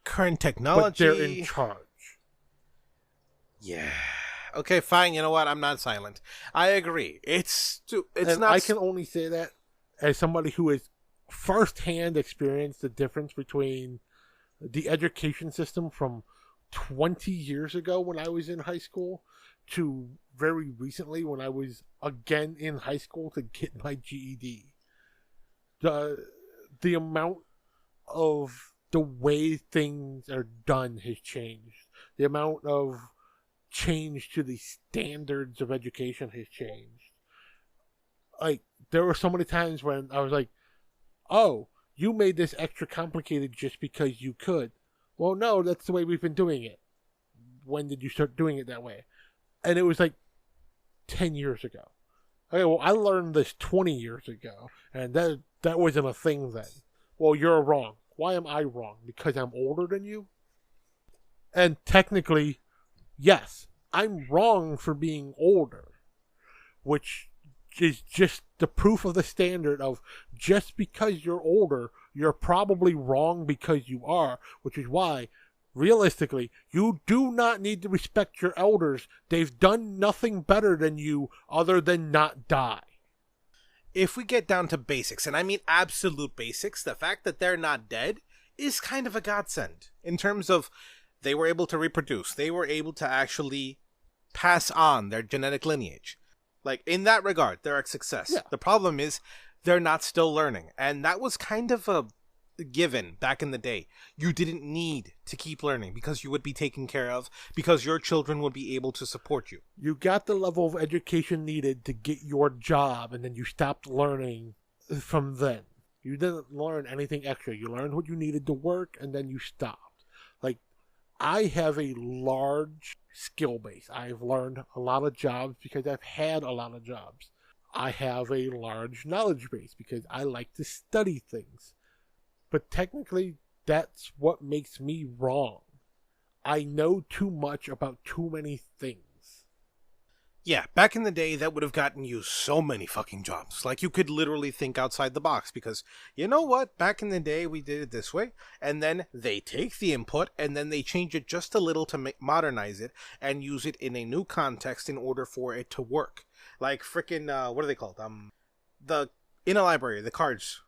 [SPEAKER 2] Current technology.
[SPEAKER 1] But they're in charge.
[SPEAKER 2] Yeah. Okay, fine. You know what? I'm not silent. I agree. It's
[SPEAKER 1] and
[SPEAKER 2] not.
[SPEAKER 1] I can only say that as somebody who has firsthand experienced the difference between the education system from 20 years ago when I was in high school to very recently when I was again in high school to get my GED. The amount of the way things are done has changed. The amount of change to the standards of education has changed. Like, there were so many times when I was like, oh, you made this extra complicated just because you could. Well, no, that's the way we've been doing it. When did you start doing it that way? And it was like 10 years ago. Okay, well, I learned this 20 years ago, and that wasn't a thing then. Well, you're wrong. Why am I wrong? Because I'm older than you? And technically, yes, I'm wrong for being older, which is just the proof of the standard of just because you're older, you're probably wrong because you are, which is why, realistically, you do not need to respect your elders. They've done nothing better than you other than not die.
[SPEAKER 2] If we get down to basics, and I mean absolute basics, the fact that they're not dead is kind of a godsend in terms of they were able to reproduce. They were able to actually pass on their genetic lineage. Like, in that regard, they're a success.
[SPEAKER 1] Yeah.
[SPEAKER 2] The problem is they're not still learning. And that was kind of a given back in the day. You didn't need to keep learning because you would be taken care of, because your children would be able to support you.
[SPEAKER 1] You got the level of education needed to get your job, and then you stopped learning from then. You didn't learn anything extra. You learned what you needed to work, and then you stopped. Like, I have a large skill base. I've learned a lot of jobs because I've had a lot of jobs. I have a large knowledge base because I like to study things. But technically, that's what makes me wrong. I know too much about too many things.
[SPEAKER 2] Yeah, back in the day, that would have gotten you so many fucking jobs. Like, you could literally think outside the box because, you know what? Back in the day, we did it this way. And then they take the input and then they change it just a little to modernize it and use it in a new context in order for it to work. Like, frickin', what are they called? In a library, the cards.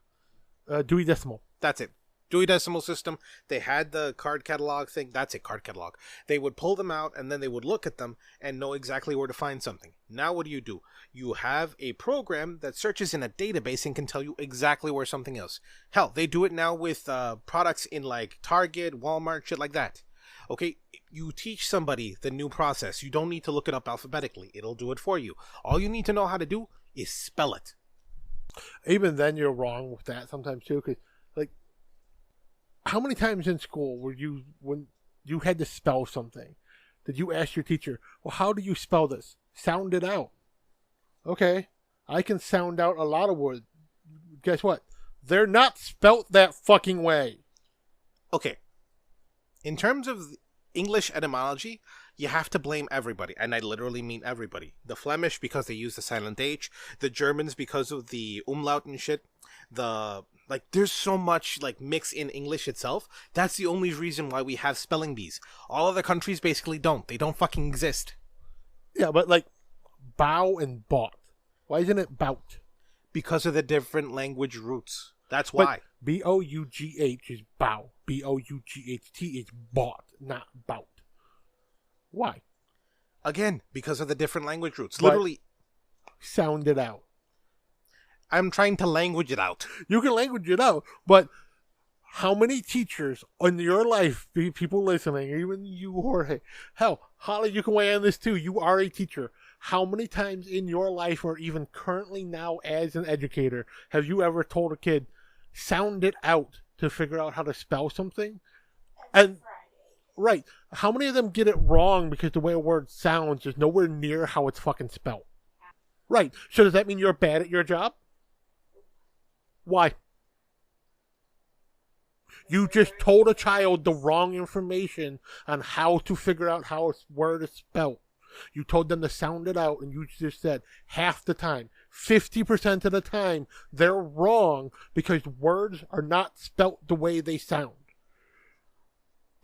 [SPEAKER 1] Dewey Decimal.
[SPEAKER 2] That's it. Dewey Decimal System. They had the card catalog thing. That's it, card catalog. They would pull them out and then they would look at them and know exactly where to find something. Now what do? You have a program that searches in a database and can tell you exactly where something is. Hell, they do it now with products in like Target, Walmart, shit like that. Okay, you teach somebody the new process. You don't need to look it up alphabetically. It'll do it for you. All you need to know how to do is spell it.
[SPEAKER 1] Even then, you're wrong with that sometimes too, because like, how many times in school when you had to spell something, did you ask your teacher, well, how do you spell this? Sound it out. Okay, I can sound out a lot of words. Guess what? They're not spelt that fucking way.
[SPEAKER 2] Okay. In terms of English etymology, you have to blame everybody, and I literally mean everybody. The Flemish because they use the silent H, the Germans because of the umlaut and shit, there's so much mix in English itself. That's the only reason why we have spelling bees. All other countries basically don't. They don't fucking exist.
[SPEAKER 1] Yeah, but bow and bought. Why isn't it bout?
[SPEAKER 2] Because of the different language roots. That's why.
[SPEAKER 1] But B-O-U-G-H is bow. B-O-U-G-H-T is bought, not bout. Why?
[SPEAKER 2] Again, because of the different language roots.
[SPEAKER 1] But
[SPEAKER 2] literally.
[SPEAKER 1] sound it out.
[SPEAKER 2] I'm trying to language it out.
[SPEAKER 1] You can language it out, but how many teachers in your life, people listening, even you, Jorge, hell, Holly, you can weigh on this too. You are a teacher. How many times in your life, or even currently now as an educator, have you ever told a kid, sound it out to figure out how to spell something? And right, how many of them get it wrong because the way a word sounds is nowhere near how it's fucking spelled? Right. So does that mean you're bad at your job? Why? You just told a child the wrong information on how to figure out how a word is spelled. You told them to sound it out, and you just said half the time, 50% of the time, they're wrong because words are not spelt the way they sound.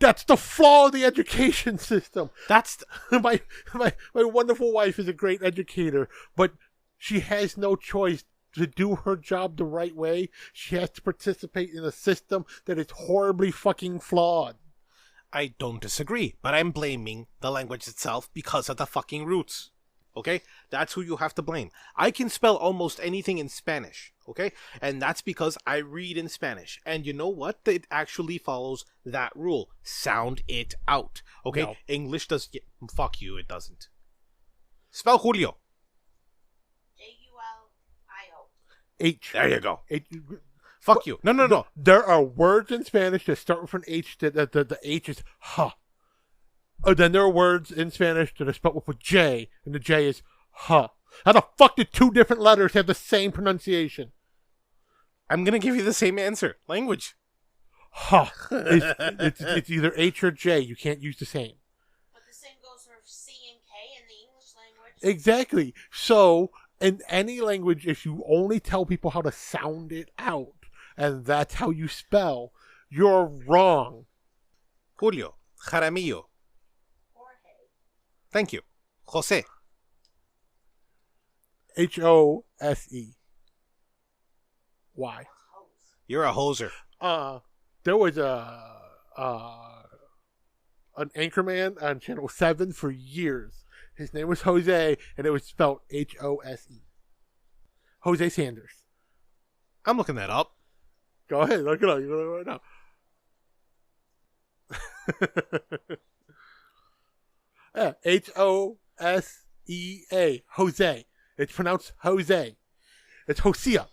[SPEAKER 1] That's the flaw of the education system. That's my wonderful wife is a great educator, but she has no choice to do her job the right way. She has to participate in a system that is horribly fucking flawed.
[SPEAKER 2] I don't disagree, but I'm blaming the language itself because of the fucking roots. Okay? That's who you have to blame. I can spell almost anything in Spanish. Okay? And that's because I read in Spanish. And you know what? It actually follows that rule. Sound it out. Okay?
[SPEAKER 1] No.
[SPEAKER 2] English does... Fuck you, it doesn't. Spell Julio.
[SPEAKER 3] Julio.
[SPEAKER 1] H.
[SPEAKER 2] There you go.
[SPEAKER 1] H.
[SPEAKER 2] Fuck you. No.
[SPEAKER 1] There are words in Spanish that start with an H that the H is ha. Then there are words in Spanish that are spelled with a J, and the J is ha. How the fuck did two different letters have the same pronunciation?
[SPEAKER 2] I'm gonna give you the same answer. Language.
[SPEAKER 1] Ha. It's either H or J. You can't use the same.
[SPEAKER 3] But the same goes for C and K in the English language.
[SPEAKER 1] Exactly. So, in any language, if you only tell people how to sound it out, and that's how you spell, you're wrong.
[SPEAKER 2] Julio. Jaramillo.
[SPEAKER 3] Jorge.
[SPEAKER 2] Thank you. Jose.
[SPEAKER 1] Hose. Why?
[SPEAKER 2] You're a hoser.
[SPEAKER 1] There was an anchorman on Channel 7 for years. His name was Jose, and it was spelled Hose. Jose Sanders.
[SPEAKER 2] I'm looking that up.
[SPEAKER 1] Go ahead, look it up. You can look it right now. Yeah, Hosea. Jose. It's pronounced Jose. It's Hosea.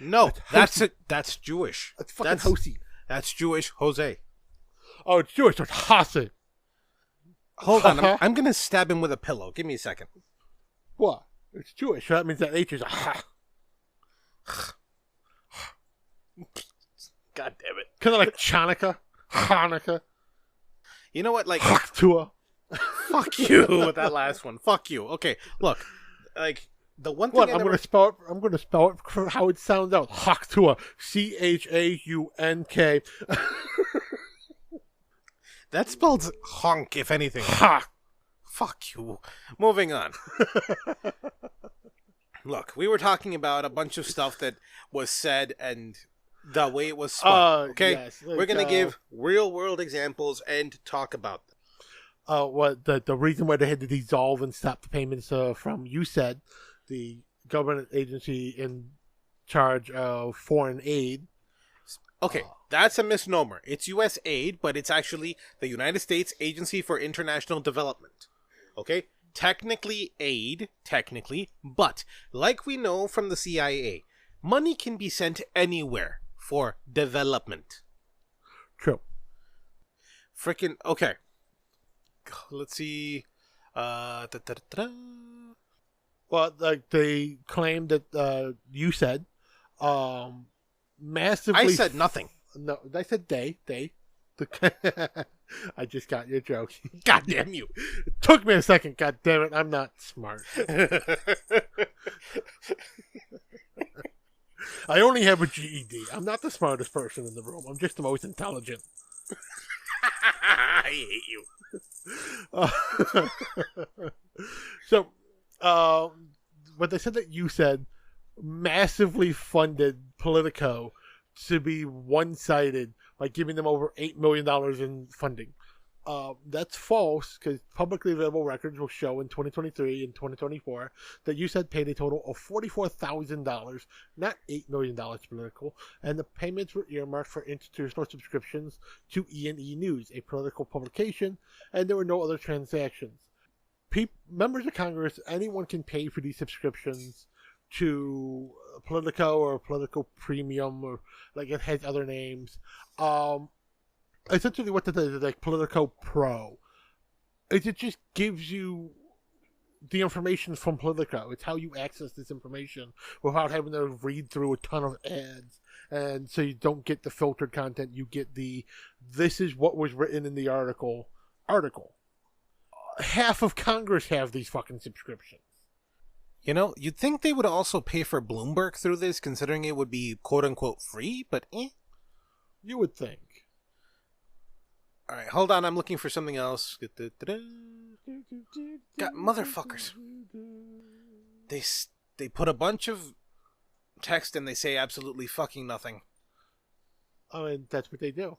[SPEAKER 2] No, that's Jewish.
[SPEAKER 1] It's fucking Hosea.
[SPEAKER 2] That's Jewish. Jose.
[SPEAKER 1] Oh, it's Jewish. So it's Hase.
[SPEAKER 2] Hold on. I'm going to stab him with a pillow. Give me a second.
[SPEAKER 1] What? It's Jewish. So that means that H is a ha.
[SPEAKER 2] God damn it.
[SPEAKER 1] Kind of like Chanukah. Hanukkah.
[SPEAKER 2] You know what? Like,
[SPEAKER 1] Haktua.
[SPEAKER 2] fuck you with that last one. Fuck you. Okay, look. Like, the one thing
[SPEAKER 1] What? I'm going to spell it for how it sounds out. Haktua. Chaunk.
[SPEAKER 2] That spells honk, if anything.
[SPEAKER 1] Ha.
[SPEAKER 2] Fuck you. Moving on. Look, we were talking about a bunch of stuff that was said and the way it was spelled. Okay?
[SPEAKER 1] Yes, like,
[SPEAKER 2] we're going to give real-world examples and talk about them.
[SPEAKER 1] What the reason why they had to dissolve and stop the payments from USAID, the government agency in charge of foreign aid.
[SPEAKER 2] Okay, that's a misnomer. It's U.S. aid, but it's actually the United States Agency for International Development. Okay? Technically aid, but like we know from the CIA, money can be sent anywhere for development.
[SPEAKER 1] True.
[SPEAKER 2] Freaking, okay. Let's see.
[SPEAKER 1] Well, like they claimed that USAID massively.
[SPEAKER 2] I said nothing.
[SPEAKER 1] No, I said they. I just got your joke.
[SPEAKER 2] God damn you.
[SPEAKER 1] It took me a second. God damn it. I'm not smart. I only have a GED. I'm not the smartest person in the room. I'm just the most intelligent.
[SPEAKER 2] I hate you.
[SPEAKER 1] So, but they said that you said massively funded Politico to be one-sided by giving them over $8 million in funding. That's false because publicly available records will show in 2023 and 2024 that you said paid a total of $44,000, not $8 million political, and the payments were earmarked for institutional subscriptions to E&E News, a political publication, and there were no other transactions. Members of Congress, anyone can pay for these subscriptions to Politico or Political Premium, or like it has other names. Essentially what it is like Politico Pro. It just gives you the information from Politico. It's how you access this information without having to read through a ton of ads. And so you don't get the filtered content. You get this is what was written in the article. Half of Congress have these fucking subscriptions.
[SPEAKER 2] You know, you'd think they would also pay for Bloomberg through this, considering it would be quote-unquote free, but
[SPEAKER 1] You would think.
[SPEAKER 2] Alright, hold on, I'm looking for something else. God, motherfuckers. They put a bunch of text and they say absolutely fucking nothing.
[SPEAKER 1] I mean, that's what they do.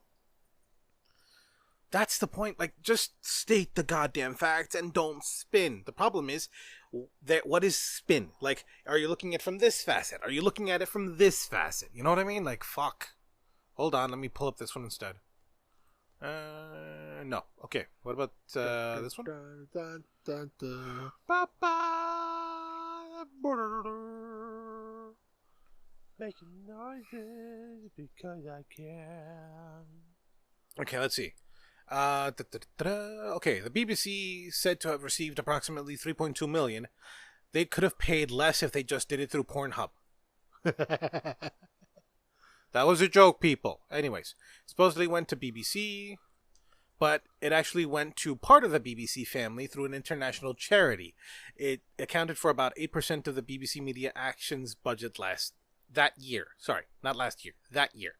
[SPEAKER 2] That's the point. Like, just state the goddamn facts and don't spin. The problem is that what is spin? Like, are you looking at it from this facet? Are you looking at it from this facet? You know what I mean? Like, fuck. Hold on, let me pull up this one instead. No. Okay. What about this one?
[SPEAKER 1] Making noises because I can.
[SPEAKER 2] Okay, let's see. Okay, the BBC said to have received approximately 3.2 million. They could have paid less if they just did it through Pornhub. That was a joke, people. Anyways, supposedly went to BBC, but it actually went to part of the BBC family through an international charity. It accounted for about 8% of the BBC Media Action's budget that year. Sorry, not last year. That year.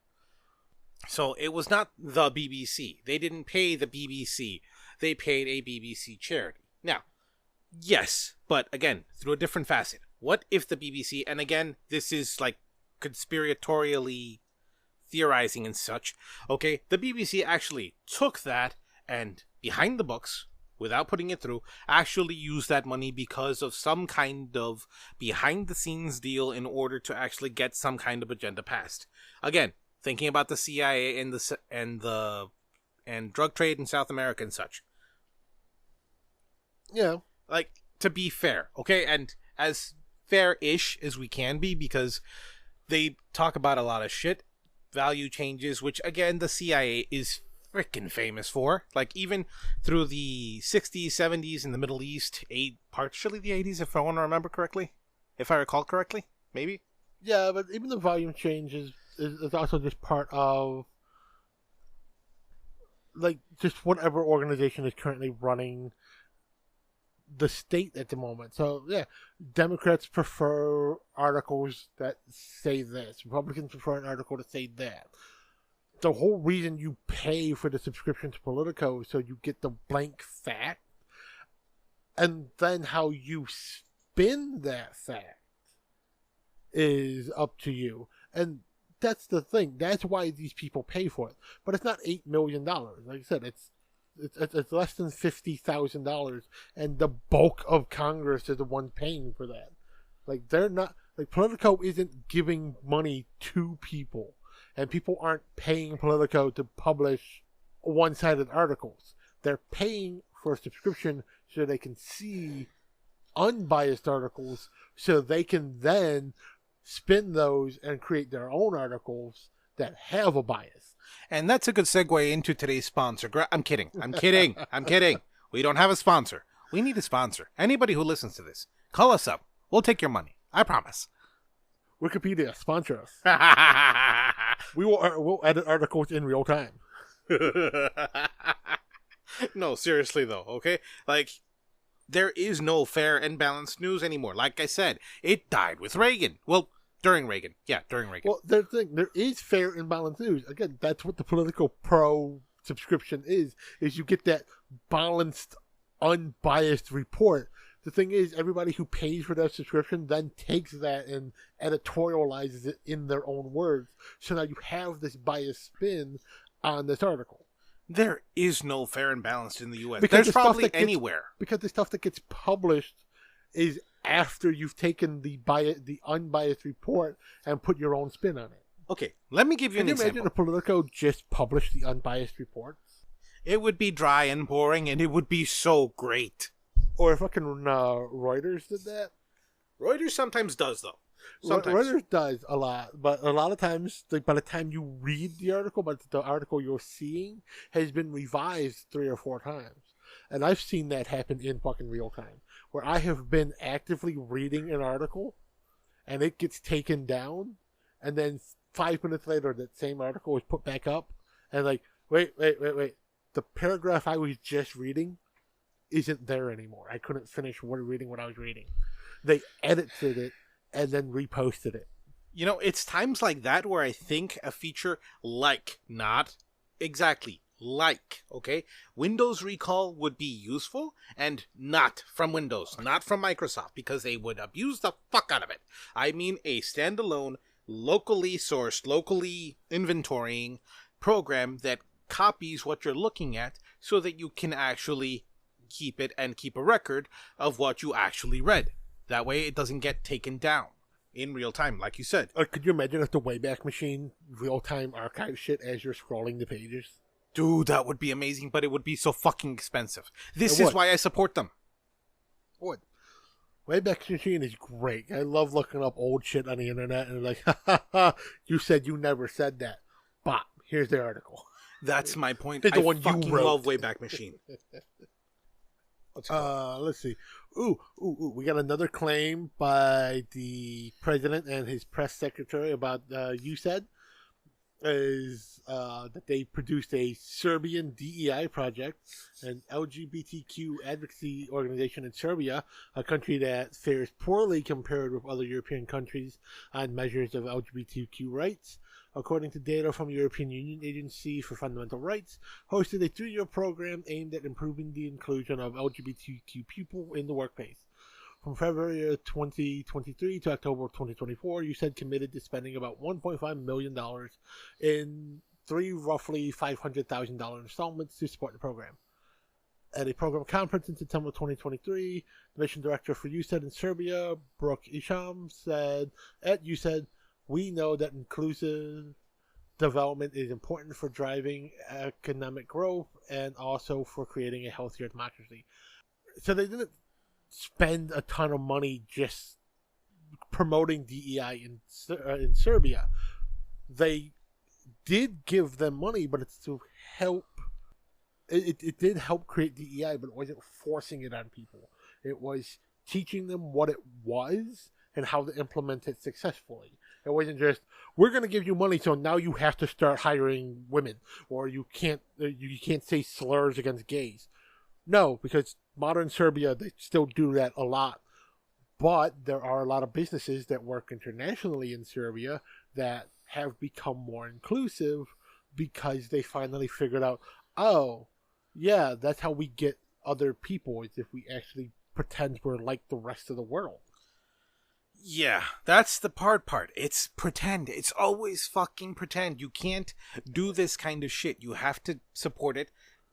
[SPEAKER 2] So it was not the BBC. They didn't pay the BBC. They paid a BBC charity. Now, yes, but again, through a different facet. What if the BBC, and again, this is like conspiratorially theorizing and such, okay, the BBC actually took that and behind the books, without putting it through, actually used that money because of some kind of behind the scenes deal in order to actually get some kind of agenda passed. Again, thinking about the CIA and drug trade in South America and such.
[SPEAKER 1] Yeah.
[SPEAKER 2] Like, to be fair, okay, and as fair-ish as we can be, because they talk about a lot of shit, value changes, which, again, the CIA is freaking famous for. Like, even through the 60s, 70s in the Middle East, partially the 80s, if I want to remember correctly. If I recall correctly, maybe?
[SPEAKER 1] Yeah, but even the volume change is also just part of, like, just whatever organization is currently running the state at the moment. So, yeah, Democrats prefer articles that say this. Republicans prefer an article to say that. The whole reason you pay for the subscription to Politico is so you get the blank fact, and then how you spin that fact is up to you. And that's the thing. That's why these people pay for it. But it's not $8 million. Like I said, it's less than $50,000, and the bulk of Congress is the one paying for that. Like, they're not, like, Politico isn't giving money to people, and people aren't paying Politico to publish one-sided articles. They're paying for a subscription so they can see unbiased articles, so they can then spin those and create their own articles that have a bias.
[SPEAKER 2] And that's a good segue into today's sponsor. I'm kidding. I'm kidding. We don't have a sponsor. We need a sponsor. Anybody who listens to this, call us up. We'll take your money. I promise.
[SPEAKER 1] Wikipedia, sponsor us. We'll edit articles in real time.
[SPEAKER 2] No, seriously though, okay? Like, there is no fair and balanced news anymore. Like I said, it died with Reagan. Well, during Reagan. Yeah, during Reagan.
[SPEAKER 1] Well, the thing, there is fair and balanced news. Again, that's what the Political Pro subscription is you get that balanced, unbiased report. The thing is, everybody who pays for that subscription then takes that and editorializes it in their own words. So now you have this biased spin on this article.
[SPEAKER 2] There is no fair and balanced in the U.S.
[SPEAKER 1] Because
[SPEAKER 2] There's
[SPEAKER 1] the stuff
[SPEAKER 2] probably
[SPEAKER 1] that gets-
[SPEAKER 2] anywhere.
[SPEAKER 1] Because the stuff that gets published is after you've taken the unbiased report and put your own spin on it.
[SPEAKER 2] Okay, let me give you
[SPEAKER 1] Can
[SPEAKER 2] an
[SPEAKER 1] you
[SPEAKER 2] example.
[SPEAKER 1] imagine if Politico just published the unbiased reports?
[SPEAKER 2] It would be dry and boring, and it would be so great.
[SPEAKER 1] Or if fucking Reuters did that?
[SPEAKER 2] Reuters sometimes does, though. Sometimes.
[SPEAKER 1] Reuters does a lot, but a lot of times, like, by the time you read the article, but the article you're seeing has been revised 3 or 4 times. And I've seen that happen in fucking real time, where I have been actively reading an article, and it gets taken down, and then 5 minutes later, that same article is put back up, and like, wait. The paragraph I was just reading isn't there anymore. I couldn't finish reading what I was reading. They edited it and then reposted it.
[SPEAKER 2] You know, it's times like that where I think a feature like, not exactly like, okay? Windows Recall would be useful, and not from Windows, not from Microsoft, because they would abuse the fuck out of it. I mean a standalone, locally sourced, locally inventorying program that copies what you're looking at so that you can actually keep it and keep a record of what you actually read. That way it doesn't get taken down in real time, like you said.
[SPEAKER 1] Or could you imagine if the Wayback Machine real-time archive shit as you're scrolling the pages?
[SPEAKER 2] Dude, that would be amazing, but it would be so fucking expensive. This
[SPEAKER 1] It
[SPEAKER 2] is
[SPEAKER 1] would.
[SPEAKER 2] why I support them.
[SPEAKER 1] What? Wayback Machine is great. I love looking up old shit on the internet and like, ha ha ha, you said you never said that. Bop, here's the article.
[SPEAKER 2] That's my point.
[SPEAKER 1] It's the
[SPEAKER 2] I
[SPEAKER 1] one you
[SPEAKER 2] fucking
[SPEAKER 1] wrote.
[SPEAKER 2] love Wayback Machine.
[SPEAKER 1] Let's see. Ooh, we got another claim by the president and his press secretary about USAID is that they produced a Serbian DEI project, an LGBTQ advocacy organization in Serbia, a country that fares poorly compared with other European countries on measures of LGBTQ rights. According to data from the European Union Agency for Fundamental Rights, hosted a 3-year program aimed at improving the inclusion of LGBTQ people in the workplace. From February of 2023 to October of 2024, USAID committed to spending about $1.5 million in 3 roughly $500,000 installments to support the program. At a program conference in September 2023, the mission director for USAID in Serbia, Brooke Isham, said, at USAID, we know that inclusive development is important for driving economic growth and also for creating a healthier democracy. So they didn't spend a ton of money just promoting DEI in Serbia. They did give them money, but it's to help. It did help create DEI, but it wasn't forcing it on people. It was teaching them what it was and how to implement it successfully. It wasn't just, we're going to give you money, so now you have to start hiring women, or you can't say slurs against gays. No, because modern Serbia, they still do that a lot. But there are a lot of businesses that work internationally in Serbia that have become more inclusive because they finally figured out, oh, yeah, that's how we get other people, is if we actually pretend we're like the rest of the world.
[SPEAKER 2] Yeah, that's the hard part. It's pretend. It's always fucking pretend. You can't do this kind of shit. You have to support it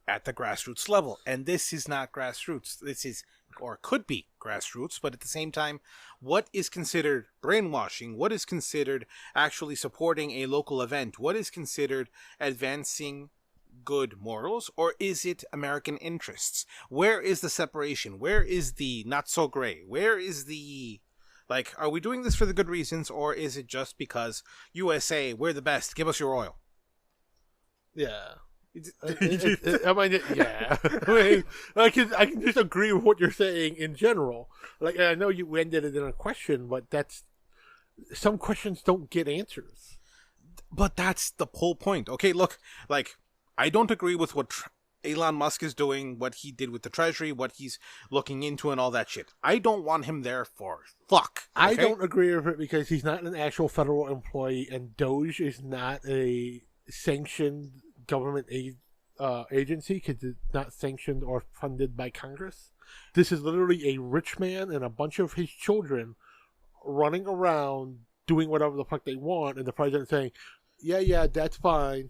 [SPEAKER 2] at the grassroots level. And this is not grassroots. This is, or could be grassroots, but at the same time, what is considered brainwashing? What is considered actually supporting a local event? What is considered advancing good morals? Or is it American interests? Where is the separation? Where is the not so gray? Where is the... Like, are we doing this for the good reasons, or is it just because USA, we're the best, give us your oil?
[SPEAKER 1] Yeah. I mean, yeah. I mean, I can just agree with what you're saying in general. Like, I know you ended it in a question, but that's... Some questions don't get answers.
[SPEAKER 2] But that's the whole point. Okay, look, like, I don't agree with what Elon Musk is doing, what he did with the Treasury, what he's looking into and all that shit. I don't want him there for fuck. Okay?
[SPEAKER 1] I don't agree with it because he's not an actual federal employee, and Doge is not a sanctioned government agency because it's not sanctioned or funded by Congress. This is literally a rich man and a bunch of his children running around doing whatever the fuck they want, and the president saying, yeah, that's fine,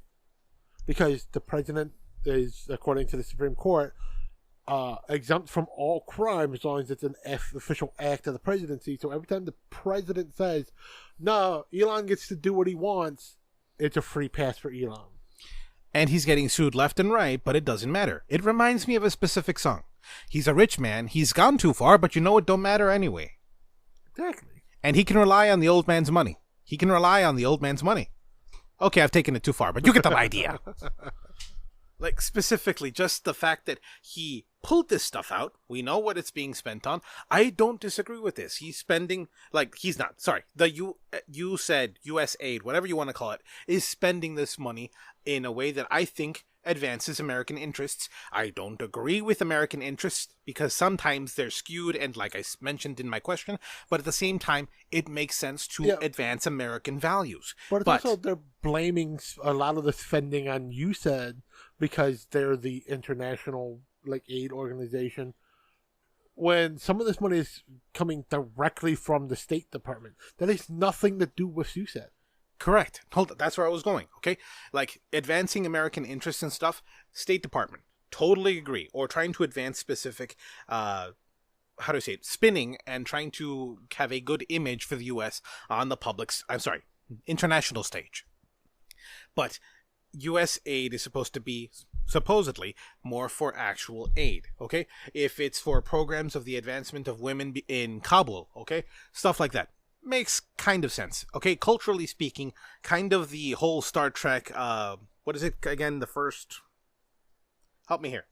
[SPEAKER 1] because the president is, according to the Supreme Court, exempt from all crime as long as it's an official act of the presidency. So every time the president says, no, Elon gets to do what he wants, it's a free pass for Elon.
[SPEAKER 2] And he's getting sued left and right, but it doesn't matter. It reminds me of a specific song. He's a rich man. He's gone too far, but you know it don't matter anyway.
[SPEAKER 1] Exactly.
[SPEAKER 2] And he can rely on the old man's money. He can rely on the old man's money. Okay, I've taken it too far, but you get the idea. Like, specifically, just the fact that he pulled this stuff out. We know what it's being spent on. I don't disagree with this. He's spending, like, he's not, sorry. You said U.S. aid, whatever you want to call it, is spending this money in a way that I think advances American interests. I don't agree with American interests because sometimes they're skewed and, like I mentioned in my question, but at the same time, it makes sense to advance American values.
[SPEAKER 1] But also they're blaming a lot of the spending on USAID because they're the international aid organization, when some of this money is coming directly from the State Department. That has nothing to do with USAID.
[SPEAKER 2] Correct. Hold on. That's where I was going. Okay. Like advancing American interests and stuff. State Department. Totally agree. Or trying to advance specific, spinning and trying to have a good image for the U.S. on the international stage. But U.S. aid is supposed to be supposedly more for actual aid. Okay. If it's for programs of the advancement of women in Kabul. Okay. Stuff like that. Makes kind of sense. Okay, culturally speaking, kind of the whole Star Trek, what is it again, the first... Help me here.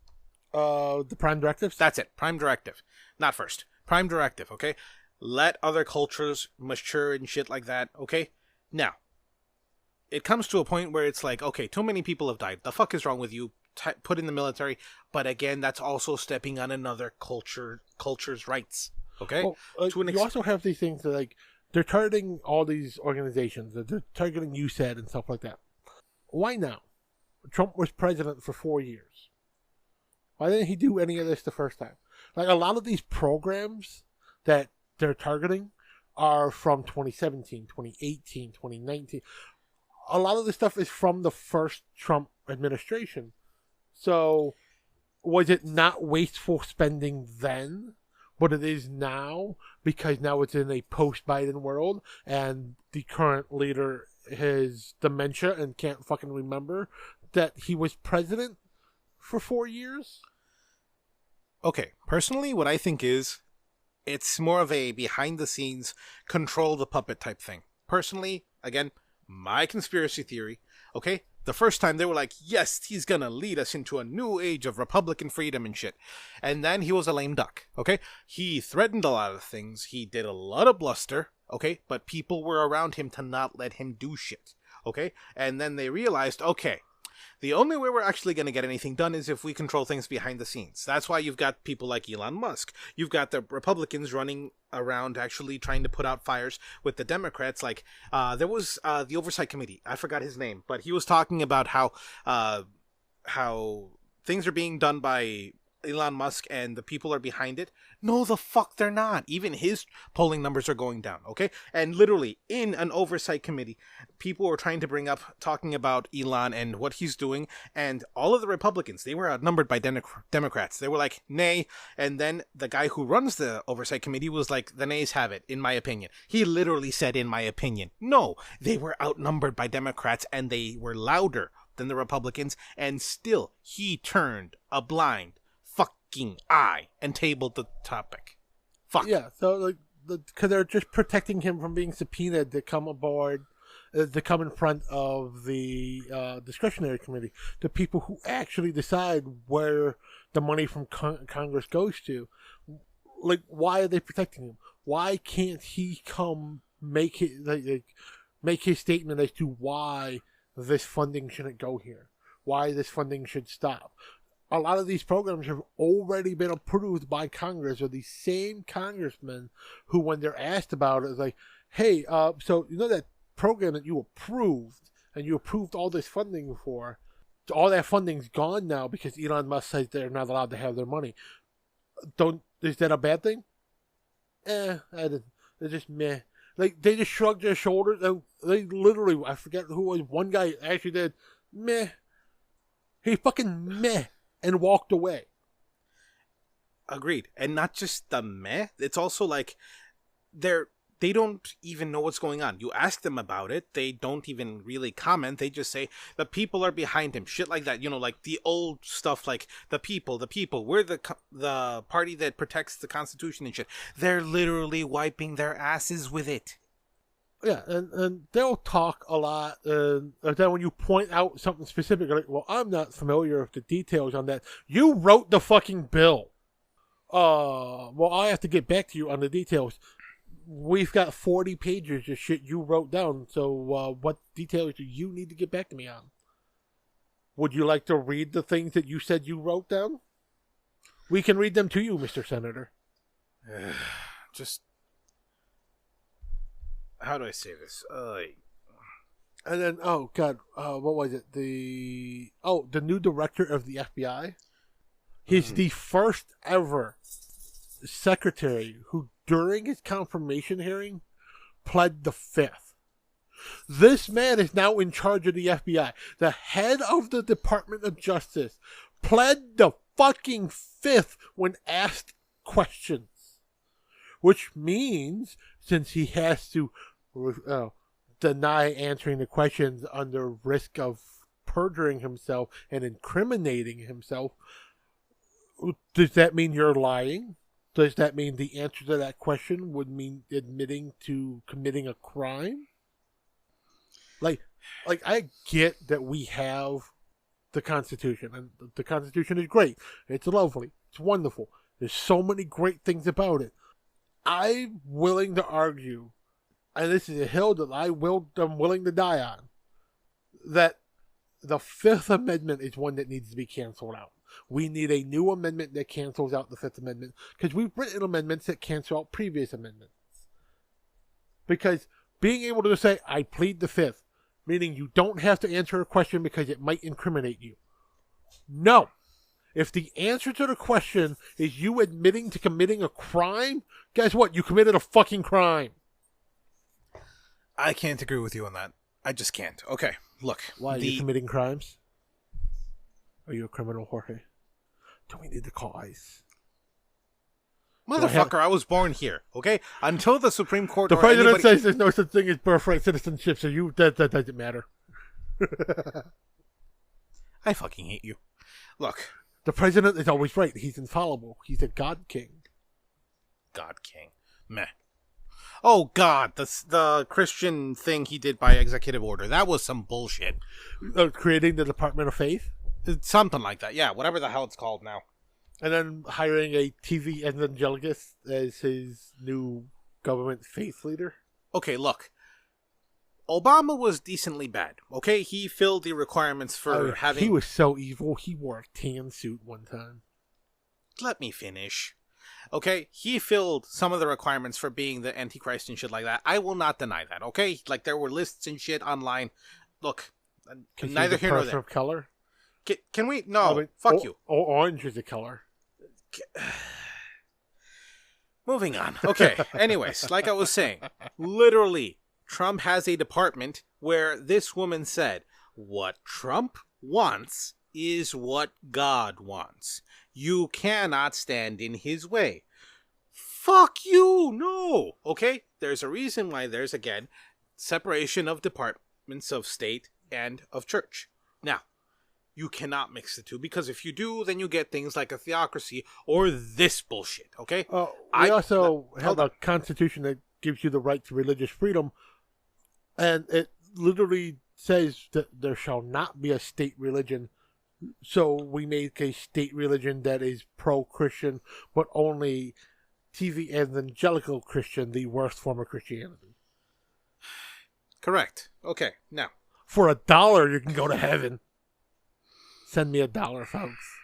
[SPEAKER 1] The Prime Directives?
[SPEAKER 2] That's it, Prime Directive. Not first. Prime Directive, okay? Let other cultures mature and shit like that, okay? Now, it comes to a point where it's like, okay, too many people have died. The fuck is wrong with you? Put in the military. But again, that's also stepping on another culture's rights, okay?
[SPEAKER 1] Well, you also have these things that, they're targeting all these organizations. They're targeting USAID and stuff like that. Why now? Trump was president for 4 years. Why didn't he do any of this the first time? A lot of these programs that they're targeting are from 2017, 2018, 2019. A lot of this stuff is from the first Trump administration. So, was it not wasteful spending then? But it is now, because now it's in a post-Biden world, and the current leader has dementia and can't fucking remember that he was president for 4 years?
[SPEAKER 2] Okay, personally, what I think is, it's more of a behind-the-scenes, control-the-puppet type thing. Personally, again, my conspiracy theory, okay? The first time they were like, yes, he's gonna lead us into a new age of Republican freedom and shit. And then he was a lame duck, okay? He threatened a lot of things. He did a lot of bluster, okay? But people were around him to not let him do shit, okay? And then they realized, okay, the only way we're actually going to get anything done is if we control things behind the scenes. That's why you've got people like Elon Musk. You've got the Republicans running around actually trying to put out fires with the Democrats. Like, there was the Oversight Committee. I forgot his name, but he was talking about how things are being done by Elon Musk and the people are behind it. No, the fuck they're not. Even his polling numbers are going down, okay? And literally, in an oversight committee, people were trying to bring up, talking about Elon and what he's doing, and all of the Republicans, they were outnumbered by Democrats. They were like, nay, and then the guy who runs the oversight committee was like, the nays have it, in my opinion. He literally said, in my opinion. No, they were outnumbered by Democrats, and they were louder than the Republicans, and still, he turned a blind fucking eye and tabled the topic. Fuck.
[SPEAKER 1] Yeah, so because they're just protecting him from being subpoenaed to come aboard, to come in front of the discretionary committee, the people who actually decide where the money from Congress goes to. Like, why are they protecting him? Why can't he come make his statement as to why this funding shouldn't go here? Why this funding should stop? A lot of these programs have already been approved by Congress, or these same congressmen who, when they're asked about it, is like, hey, so you know that program that you approved, and you approved all this funding for, all that funding's gone now because Elon Musk says they're not allowed to have their money. Is that a bad thing? They're just meh. Like, they just shrugged their shoulders. They literally, I forget who was, one guy actually did, meh. He fucking meh and walked away.
[SPEAKER 2] Agreed. And not just the meh, it's also like they don't even know what's going on. You ask them about it, they don't even really comment. They just say the people are behind him, shit like that. You know, like the old stuff, like the people. We're the party that protects the Constitution and shit. They're literally wiping their asses with it.
[SPEAKER 1] Yeah, and they'll talk a lot, and then when you point out something specific, like, well, I'm not familiar with the details on that. You wrote the fucking bill. Well, I have to get back to you on the details. We've got 40 pages of shit you wrote down, so what details do you need to get back to me on? Would you like to read the things that you said you wrote down? We can read them to you, Mr. Senator.
[SPEAKER 2] Just... How do I say this?
[SPEAKER 1] And then, oh god, what was it? The new director of the FBI. He's the first ever secretary who, during his confirmation hearing, pled the fifth. This man is now in charge of the FBI. The head of the Department of Justice pled the fucking fifth when asked questions. Which means, since he has to deny answering the questions under risk of perjuring himself and incriminating himself, does that mean you're lying? Does that mean the answer to that question would mean admitting to committing a crime? Like I get that we have the Constitution, and the Constitution is great. It's lovely. It's wonderful. There's so many great things about it. I'm willing to argue, and this is a hill that I'm willing to die on, that the Fifth Amendment is one that needs to be canceled out. We need a new amendment that cancels out the Fifth Amendment, because we've written amendments that cancel out previous amendments. Because being able to say, I plead the Fifth, meaning you don't have to answer a question because it might incriminate you. No. If the answer to the question is you admitting to committing a crime, guess what? You committed a fucking crime.
[SPEAKER 2] I can't agree with you on that. I just can't. Okay, look.
[SPEAKER 1] Why? Are you committing crimes? Are you a criminal, Jorge? Do we need to call ICE?
[SPEAKER 2] Motherfucker, I was born here, okay? Until the Supreme Court...
[SPEAKER 1] The president says there's no such thing as birthright citizenship, so that doesn't matter.
[SPEAKER 2] I fucking hate you. Look.
[SPEAKER 1] The president is always right. He's infallible. He's a God King.
[SPEAKER 2] God King. Meh. Oh, God. The Christian thing he did by executive order. That was some bullshit.
[SPEAKER 1] Creating the Department of Faith?
[SPEAKER 2] Something like that. Yeah, whatever the hell it's called now.
[SPEAKER 1] And then hiring a TV evangelist as his new government faith leader?
[SPEAKER 2] Okay, look. Obama was decently bad, okay? He filled the requirements for having...
[SPEAKER 1] He was so evil, he wore a tan suit one time.
[SPEAKER 2] Let me finish. Okay? He filled some of the requirements for being the Antichrist and shit like that. I will not deny that, okay? Like, there were lists and shit online. Look, neither here nor there.
[SPEAKER 1] Of color?
[SPEAKER 2] Can we? No, fuck you.
[SPEAKER 1] Orange is a color.
[SPEAKER 2] Moving on. Okay, anyways, like I was saying, literally... Trump has a department where this woman said, what Trump wants is what God wants. You cannot stand in his way. Fuck you, no. Okay? There's a reason why there's, again, separation of departments of state and of church. Now, you cannot mix the two, because if you do, then you get things like a theocracy or this bullshit, okay?
[SPEAKER 1] We also have a constitution that gives you the right to religious freedom, and it literally says that there shall not be a state religion. So we make a state religion that is pro-Christian, but only TV evangelical Christian, the worst form of Christianity.
[SPEAKER 2] Correct. Okay, now.
[SPEAKER 1] For $1, you can go to heaven. Send me $1, folks.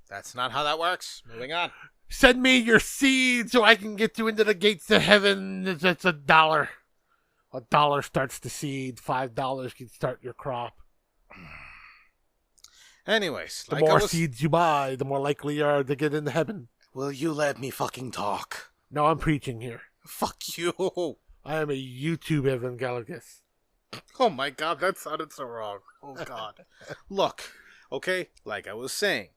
[SPEAKER 2] That's not how that works. Moving on.
[SPEAKER 1] Send me your seed so I can get you into the gates of heaven. It's $1. $1 starts the seed. $5 can start your crop.
[SPEAKER 2] Anyways,
[SPEAKER 1] the more seeds you buy, the more likely you are to get into heaven.
[SPEAKER 2] Will you let me fucking talk?
[SPEAKER 1] No, I'm preaching here.
[SPEAKER 2] Fuck you.
[SPEAKER 1] I am a YouTube evangelicus.
[SPEAKER 2] Oh my god, that sounded so wrong. Oh god. Look, Okay? Like I was saying,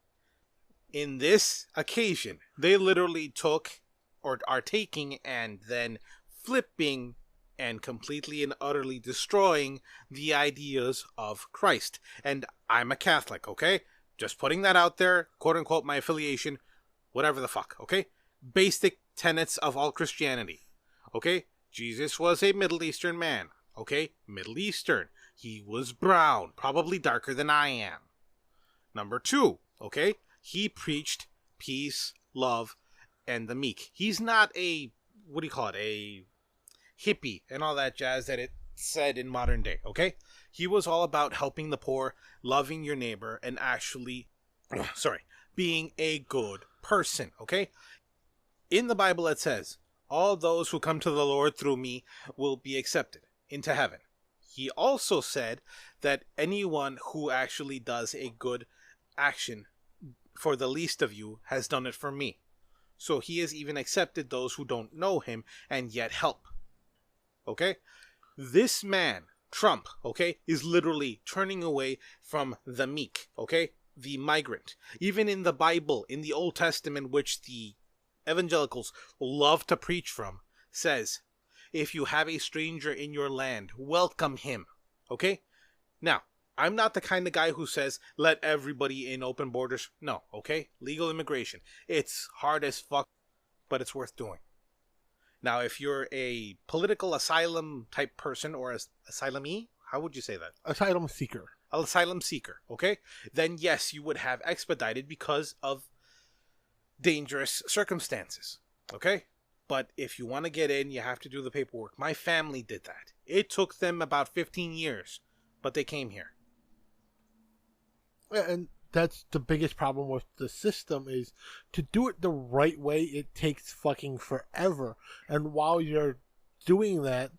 [SPEAKER 2] in this occasion, they literally took or are taking and then flipping and completely and utterly destroying the ideas of Christ. And I'm a Catholic, okay? Just putting that out there, quote unquote, my affiliation, whatever the fuck, okay? Basic tenets of all Christianity, okay? Jesus was a Middle Eastern man, okay? Middle Eastern. He was brown, probably darker than I am. Number 2, okay? He preached peace, love, and the meek. He's not a, what do you call it, a hippie and all that jazz that it said in modern day, okay? He was all about helping the poor, loving your neighbor, and actually, being a good person, okay? In the Bible it says, all those who come to the Lord through me will be accepted into heaven. He also said that anyone who actually does a good action for the least of you has done it for me. So he has even accepted those who don't know him and yet help. Okay? This man, Trump, okay, is literally turning away from the meek, okay? The migrant. Even in the Bible, in the Old Testament, which the evangelicals love to preach from, says, if you have a stranger in your land, welcome him. Okay? Now, I'm not the kind of guy who says, let everybody in, open borders. No, okay? Legal immigration. It's hard as fuck, but it's worth doing. Now, if you're a political asylum type person or asylumee, how would you say that?
[SPEAKER 1] Asylum seeker.
[SPEAKER 2] Asylum seeker, okay? Then yes, you would have expedited because of dangerous circumstances, okay? But if you want to get in, you have to do the paperwork. My family did that. It took them about 15 years, but they came here.
[SPEAKER 1] And that's the biggest problem with the system is to do it the right way, it takes fucking forever. And while you're doing that,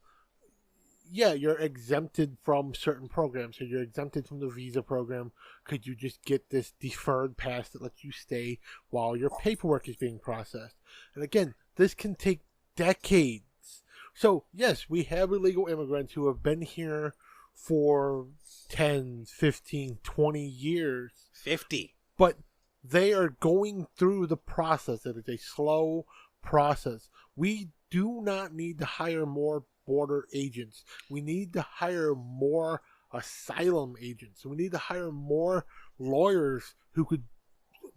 [SPEAKER 1] yeah, you're exempted from certain programs. So you're exempted from the visa program. Could you just get this deferred pass that lets you stay while your paperwork is being processed? And again, this can take decades. So yes, we have illegal immigrants who have been here for 10, 15, 20 years.
[SPEAKER 2] 50.
[SPEAKER 1] But they are going through the process. It is a slow process. We do not need to hire more border agents. We need to hire more asylum agents. We need to hire more lawyers who could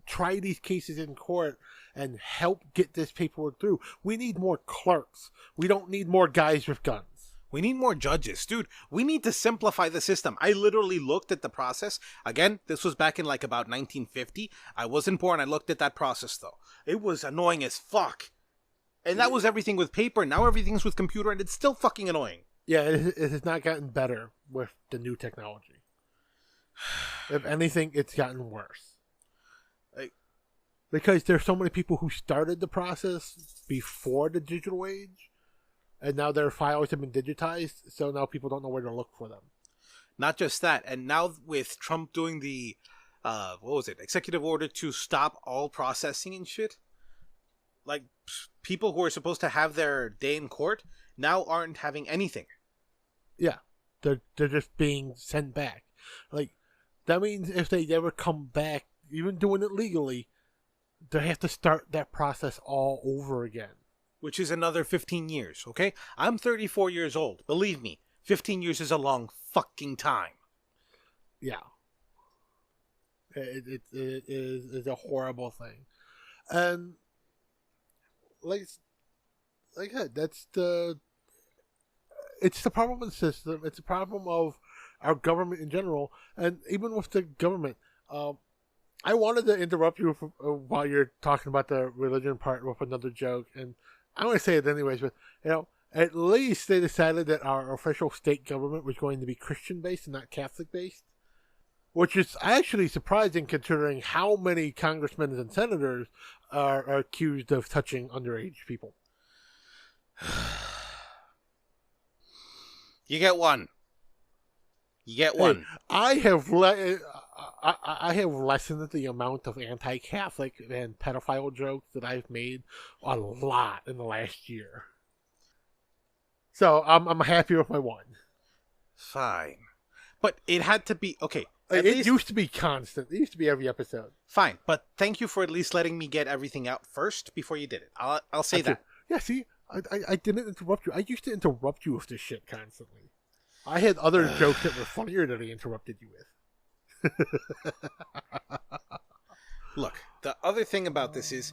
[SPEAKER 1] try these cases in court and help get this paperwork through. We need more clerks. We don't need more guys with guns.
[SPEAKER 2] We need more judges. Dude, we need to simplify the system. I literally looked at the process. Again, this was back in like about 1950. I wasn't born. I looked at that process though. It was annoying as fuck. And that was everything with paper. Now everything's with computer and it's still fucking annoying.
[SPEAKER 1] Yeah, it has not gotten better with the new technology. If anything, it's gotten worse. Because there's so many people who started the process before the digital age, and now their files have been digitized, so now people don't know where to look for them.
[SPEAKER 2] Not just that, and now with Trump doing the, executive order to stop all processing and shit, like, people who are supposed to have their day in court now aren't having anything.
[SPEAKER 1] Yeah, they're just being sent back. Like, that means if they ever come back, even doing it legally, they have to start that process all over again.
[SPEAKER 2] Which is another 15 years, okay? I'm 34 years old. Believe me, 15 years is a long fucking time.
[SPEAKER 1] Yeah. It is a horrible thing. And, like I said, it's the problem of the system. It's a problem of our government in general. And even with the government, I wanted to interrupt you while you're talking about the religion part with another joke, and I want to say it anyways, but, at least they decided that our official state government was going to be Christian-based and not Catholic-based, which is actually surprising considering how many congressmen and senators are accused of touching underage people.
[SPEAKER 2] You get one.
[SPEAKER 1] Hey, I have lessened the amount of anti-Catholic and pedophile jokes that I've made a lot in the last year. So I'm happy with my one.
[SPEAKER 2] Fine. But it had to be... Okay, At
[SPEAKER 1] It
[SPEAKER 2] least,
[SPEAKER 1] used to be constant. It used to be every episode.
[SPEAKER 2] fine, but thank you for at least letting me get everything out first before you did it. I'll say that.
[SPEAKER 1] Yeah, see, I didn't interrupt you. I used to interrupt you with this shit constantly. I had other jokes that were funnier that I interrupted you with.
[SPEAKER 2] Look, the other thing about this is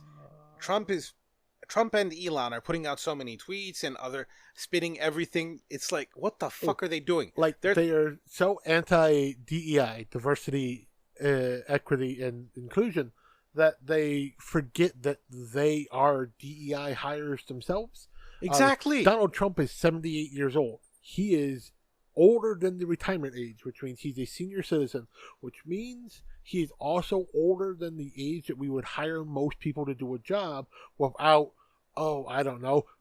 [SPEAKER 2] Trump and Elon are putting out so many tweets and other spitting everything. It's like, what the fuck are they doing?
[SPEAKER 1] Like, they are so anti-DEI, diversity, equity, and inclusion, that they forget that they are DEI hires themselves.
[SPEAKER 2] Exactly.
[SPEAKER 1] Donald Trump is 78 years old. He is older than the retirement age, which means he's a senior citizen, which means he is also older than the age that we would hire most people to do a job without,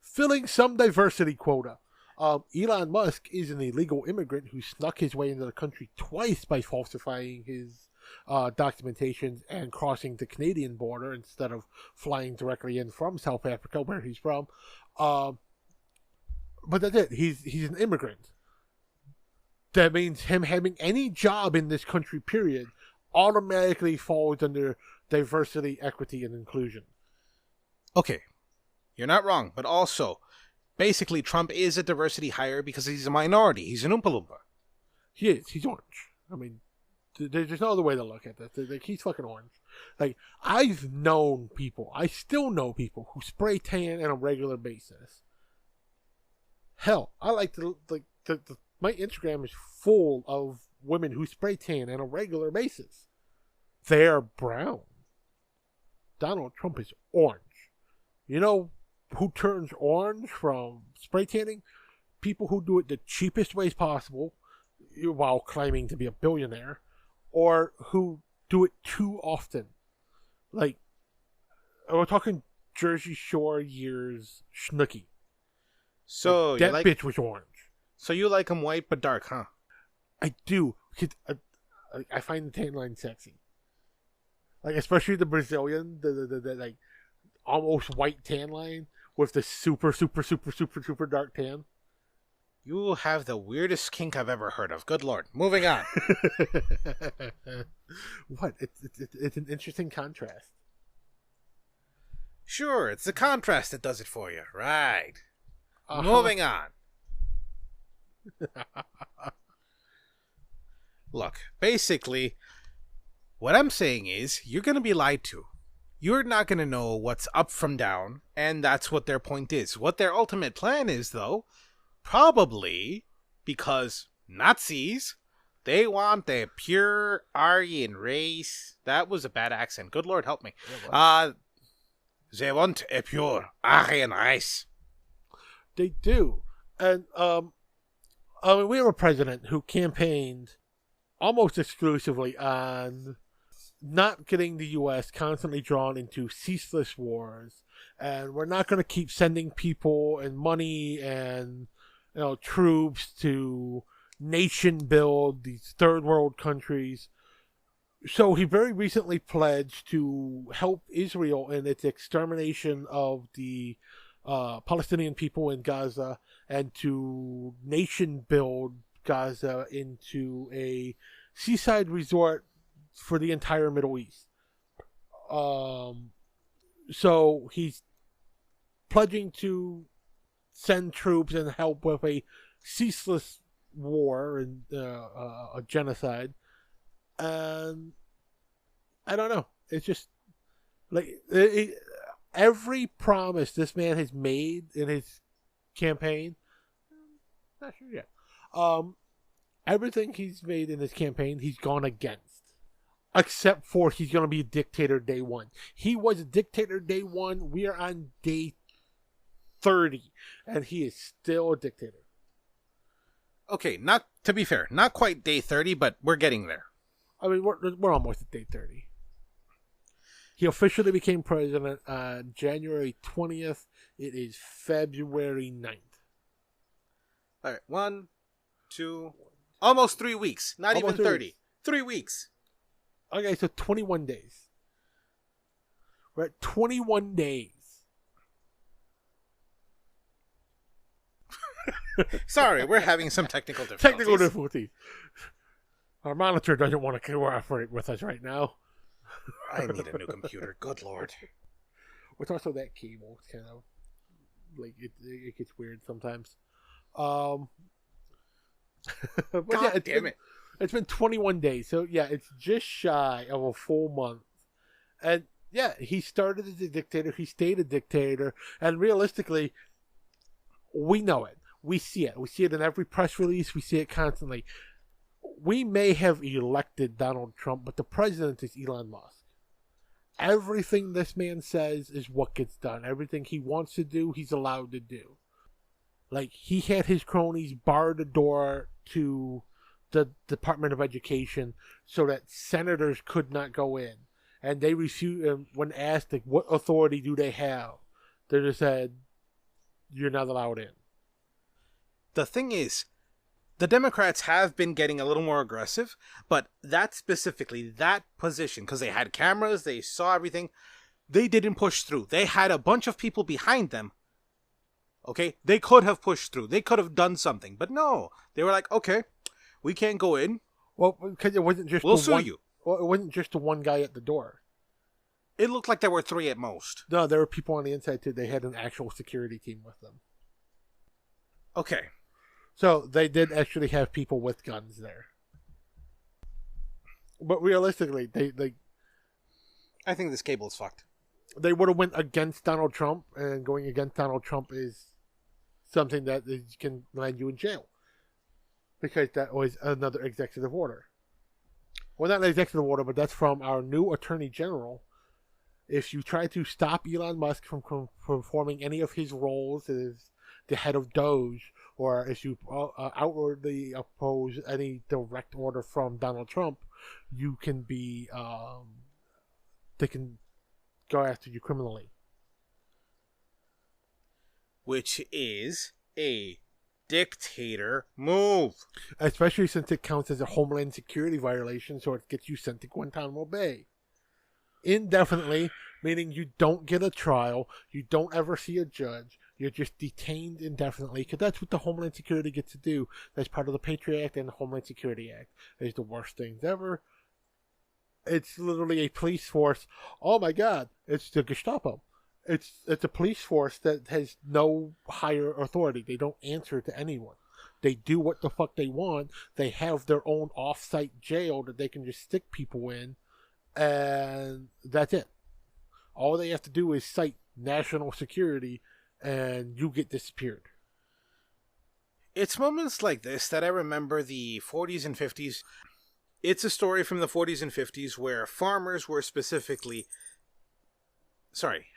[SPEAKER 1] filling some diversity quota. Elon Musk is an illegal immigrant who snuck his way into the country twice by falsifying his documentations and crossing the Canadian border instead of flying directly in from South Africa, where he's from. But that's it. He's an immigrant. That means him having any job in this country, period, automatically falls under diversity, equity, and inclusion.
[SPEAKER 2] Okay, you're not wrong, but also, basically, Trump is a diversity hire because he's a minority. He's an Oompa Loompa.
[SPEAKER 1] He is. He's orange. I mean, there's no other way to look at this. Like, he's fucking orange. Like, I've known people, I still know people who spray tan on a regular basis. Hell, I like my Instagram is full of women who spray tan on a regular basis. They're brown. Donald Trump is orange. You know who turns orange from spray tanning? People who do it the cheapest ways possible while claiming to be a billionaire, or who do it too often. Like, we're talking Jersey Shore years Snooki.
[SPEAKER 2] So
[SPEAKER 1] that bitch was orange.
[SPEAKER 2] So you like him white but dark, huh?
[SPEAKER 1] I do, because I find the tan line sexy. Like, especially the Brazilian, the like almost white tan line with the super dark tan.
[SPEAKER 2] You have the weirdest kink I've ever heard of. Good Lord. Moving on.
[SPEAKER 1] What? It's an interesting contrast.
[SPEAKER 2] Sure, it's the contrast that does it for you. Right.
[SPEAKER 1] Uh-huh.
[SPEAKER 2] Moving on. Look, basically, what I'm saying is, you're going to be lied to. You're not going to know what's up from down, and that's what their point is. What their ultimate plan is, though, probably because Nazis, they want a pure Aryan race. That was a bad accent. Good Lord, help me. They want a pure Aryan race.
[SPEAKER 1] They do. And, we have a president who campaigned almost exclusively on not getting the U.S. constantly drawn into ceaseless wars. And we're not going to keep sending people and money and, troops to nation build these third world countries. So he very recently pledged to help Israel in its extermination of the Palestinian people in Gaza, and to nation build Gaza into a seaside resort for the entire Middle East. So he's pledging to send troops and help with a ceaseless war and a genocide. And I don't know. It's just like every promise this man has made in his campaign, not sure yet. Everything he's made in his campaign, he's gone against, except for he's going to be a dictator day one. He was a dictator day one. We are on day 30, and he is still a dictator.
[SPEAKER 2] Okay, not to be fair, not quite day 30, but we're getting there.
[SPEAKER 1] I mean, we're almost at day 30. He officially became president on January 20th. It is February 9th.
[SPEAKER 2] All right, 1, 2, almost 3 weeks. Not
[SPEAKER 1] Almost
[SPEAKER 2] even
[SPEAKER 1] 3
[SPEAKER 2] 30.
[SPEAKER 1] weeks.
[SPEAKER 2] 3 weeks.
[SPEAKER 1] Okay, so 21 days. We're at 21 days.
[SPEAKER 2] Sorry, we're having some technical difficulties.
[SPEAKER 1] Technical difficulty. Our monitor doesn't want to cooperate with us right now.
[SPEAKER 2] I need a new computer. Good lord.
[SPEAKER 1] It's also that cable. It's kind of like it gets weird sometimes. But
[SPEAKER 2] God damn it.
[SPEAKER 1] It's been 21 days, so yeah, it's just shy of a full month. And yeah, he started as a dictator, he stayed a dictator, and realistically, we know it. We see it. We see it in every press release, we see it constantly. We may have elected Donald Trump, but the president is Elon Musk. Everything this man says is what gets done. Everything he wants to do, he's allowed to do. Like, he had his cronies bar the door to the Department of Education so that senators could not go in. And they refused, when asked, like, what authority do they have? They just said, you're not allowed in.
[SPEAKER 2] The thing is, the Democrats have been getting a little more aggressive, but that specifically, that position, because they had cameras, they saw everything, they didn't push through. They had a bunch of people behind them. Okay? They could have pushed through. They could have done something. But no. They were like, okay, we can't go in.
[SPEAKER 1] Well, because it wasn't just
[SPEAKER 2] we'll sue you.
[SPEAKER 1] Well, it wasn't just the one guy at the door.
[SPEAKER 2] It looked like there were 3 at most.
[SPEAKER 1] No, there were people on the inside too. They had an actual security team with them.
[SPEAKER 2] Okay.
[SPEAKER 1] So they did actually have people with guns there. But realistically,
[SPEAKER 2] I think this cable is fucked.
[SPEAKER 1] They would have went against Donald Trump, and going against Donald Trump is something that can land you in jail. Because that was another executive order. Well, not an executive order, but that's from our new Attorney General. If you try to stop Elon Musk from performing any of his roles as the head of Doge, or if you outwardly oppose any direct order from Donald Trump, you can be, they can go after you criminally.
[SPEAKER 2] Which is a dictator move.
[SPEAKER 1] Especially since it counts as a Homeland Security violation, so it gets you sent to Guantanamo Bay. Indefinitely, meaning you don't get a trial, you don't ever see a judge, you're just detained indefinitely, because that's what the Homeland Security gets to do. That's part of the Patriot Act and the Homeland Security Act. It's the worst things ever. It's literally a police force. Oh my God, it's the Gestapo. It's a police force that has no higher authority. They don't answer to anyone. They do what the fuck they want. They have their own off-site jail that they can just stick people in, and that's it. All they have to do is cite national security, and you get disappeared.
[SPEAKER 2] It's moments like this that I remember the 40s and 50s. It's a story from the 40s and 50s where farmers were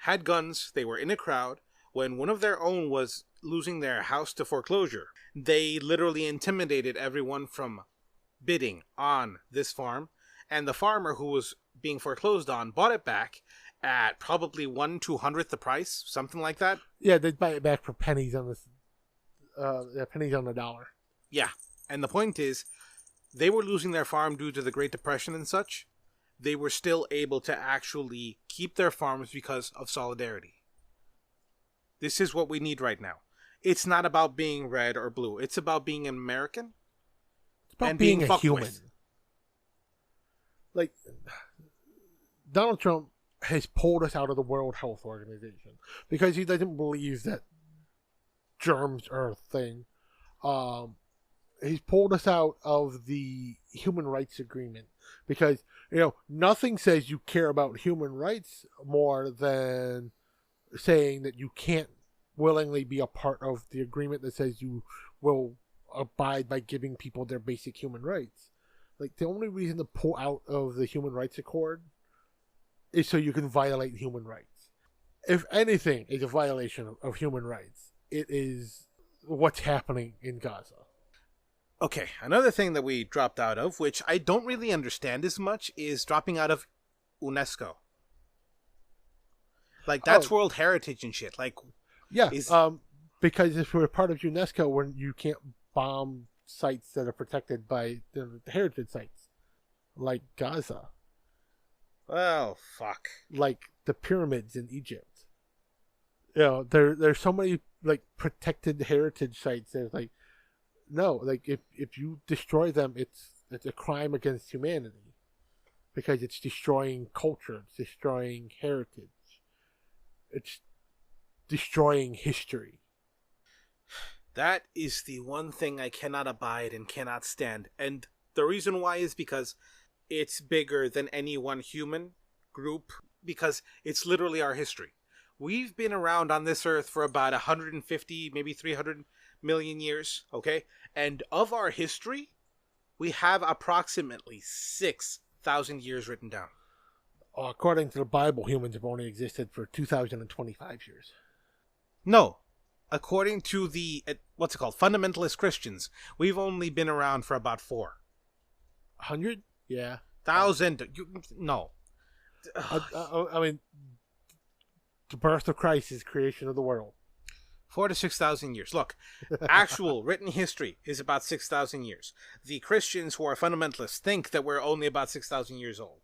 [SPEAKER 2] had guns. They were in a crowd when one of their own was losing their house to foreclosure. They literally intimidated everyone from bidding on this farm, and the farmer who was being foreclosed on bought it back at probably 1/200th the price, something like that.
[SPEAKER 1] Yeah, they'd buy it back for pennies on pennies on the dollar.
[SPEAKER 2] Yeah, and the point is, they were losing their farm due to the Great Depression and such. They were still able to actually keep their farms because of solidarity. This is what we need right now. It's not about being red or blue. It's about being an American.
[SPEAKER 1] It's about
[SPEAKER 2] and
[SPEAKER 1] being a
[SPEAKER 2] fucked
[SPEAKER 1] human.
[SPEAKER 2] with.
[SPEAKER 1] Like, Donald Trump has pulled us out of the World Health Organization because he doesn't believe that germs are a thing. He's pulled us out of the Human Rights Agreement because, nothing says you care about human rights more than saying that you can't willingly be a part of the agreement that says you will abide by giving people their basic human rights. Like, the only reason to pull out of the Human Rights Accord is so you can violate human rights. If anything is a violation of human rights, it is what's happening in Gaza.
[SPEAKER 2] Okay, another thing that we dropped out of, which I don't really understand as much, is dropping out of UNESCO. Like, that's World Heritage and shit. Like,
[SPEAKER 1] yeah, because if we're part of UNESCO, when you can't bomb sites that are protected by the heritage sites, like Gaza.
[SPEAKER 2] Well, fuck.
[SPEAKER 1] Like the pyramids in Egypt. There's so many like protected heritage sites. There's like, no, like if you destroy them, it's It's a crime against humanity because it's destroying culture, it's destroying heritage, it's destroying history.
[SPEAKER 2] That is the one thing I cannot abide and cannot stand. And the reason why is because it's bigger than any one human group, because it's literally our history. We've been around on this earth for about 150, maybe 300 million years, okay? And of our history, we have approximately 6,000 years written down.
[SPEAKER 1] According to the Bible, humans have only existed for 2,025 years.
[SPEAKER 2] No. According to the, what's it called, fundamentalist Christians, we've only been around for about
[SPEAKER 1] 100? Yeah.
[SPEAKER 2] 1,000. No.
[SPEAKER 1] I mean, the birth of Christ is creation of the world.
[SPEAKER 2] 4,000 to 6,000 years. Look, actual written history is about 6,000 years. The Christians who are fundamentalists think that we're only about 6,000 years old.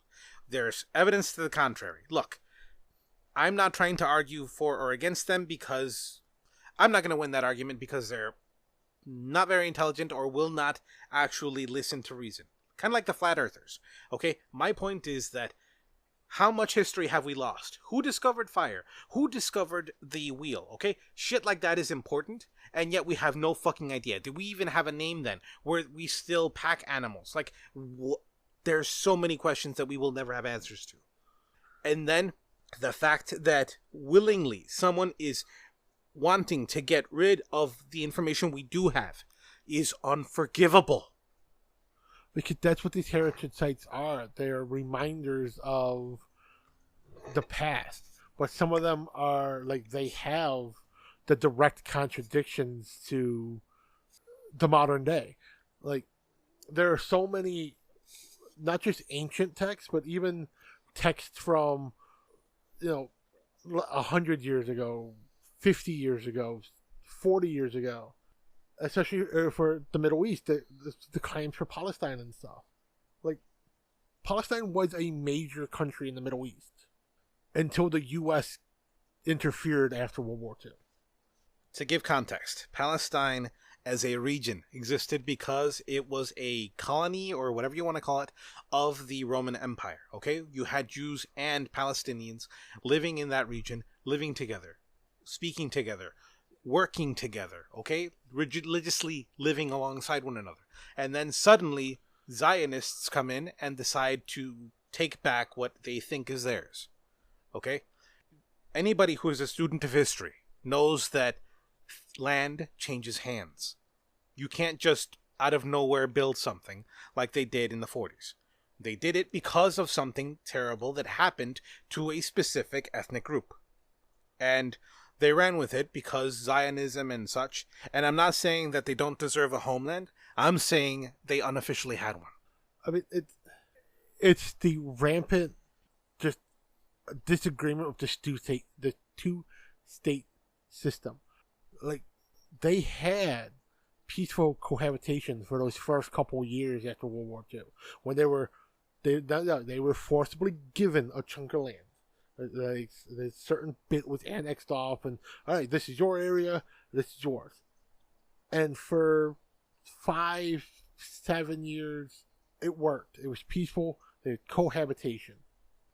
[SPEAKER 2] There's evidence to the contrary. Look, I'm not trying to argue for or against them because I'm not going to win that argument because they're not very intelligent or will not actually listen to reason. Kind of like the flat earthers. Okay, my point is that how much history have we lost? Who discovered fire? Who discovered the wheel? Okay, shit like that is important, and yet we have no fucking idea. Do we even have a name then? Where we still pack animals? Like, there's so many questions that we will never have answers to. And then the fact that willingly someone is wanting to get rid of the information we do have is unforgivable.
[SPEAKER 1] Because that's what these heritage sites are. They're reminders of the past. But some of them are, like, they have the direct contradictions to the modern day. Like, there are so many, not just ancient texts, but even texts from, 100 years ago, 50 years ago, 40 years ago, especially for the Middle East, the claims for Palestine and stuff. Like, Palestine was a major country in the Middle East until the U.S. interfered after World War II.
[SPEAKER 2] To give context, Palestine as a region existed because it was a colony, or whatever you want to call it, of the Roman Empire, okay? You had Jews and Palestinians living in that region, living together, speaking together, working together, okay? Religiously living alongside one another. And then suddenly, Zionists come in and decide to take back what they think is theirs, okay? Anybody who is a student of history knows that land changes hands. You can't just out of nowhere build something like they did in the 40s. They did it because of something terrible that happened to a specific ethnic group. And they ran with it because Zionism and such. And I'm not saying that they don't deserve a homeland. I'm saying they unofficially had one.
[SPEAKER 1] I mean, it's the rampant just disagreement with the two-state system. Like, they had peaceful cohabitation for those first couple years after World War II, when they were forcibly given a chunk of land. Like, a certain bit was annexed off, and all right, this is your area, this is yours. And for 5-7 years, it worked. It was peaceful. They had cohabitation,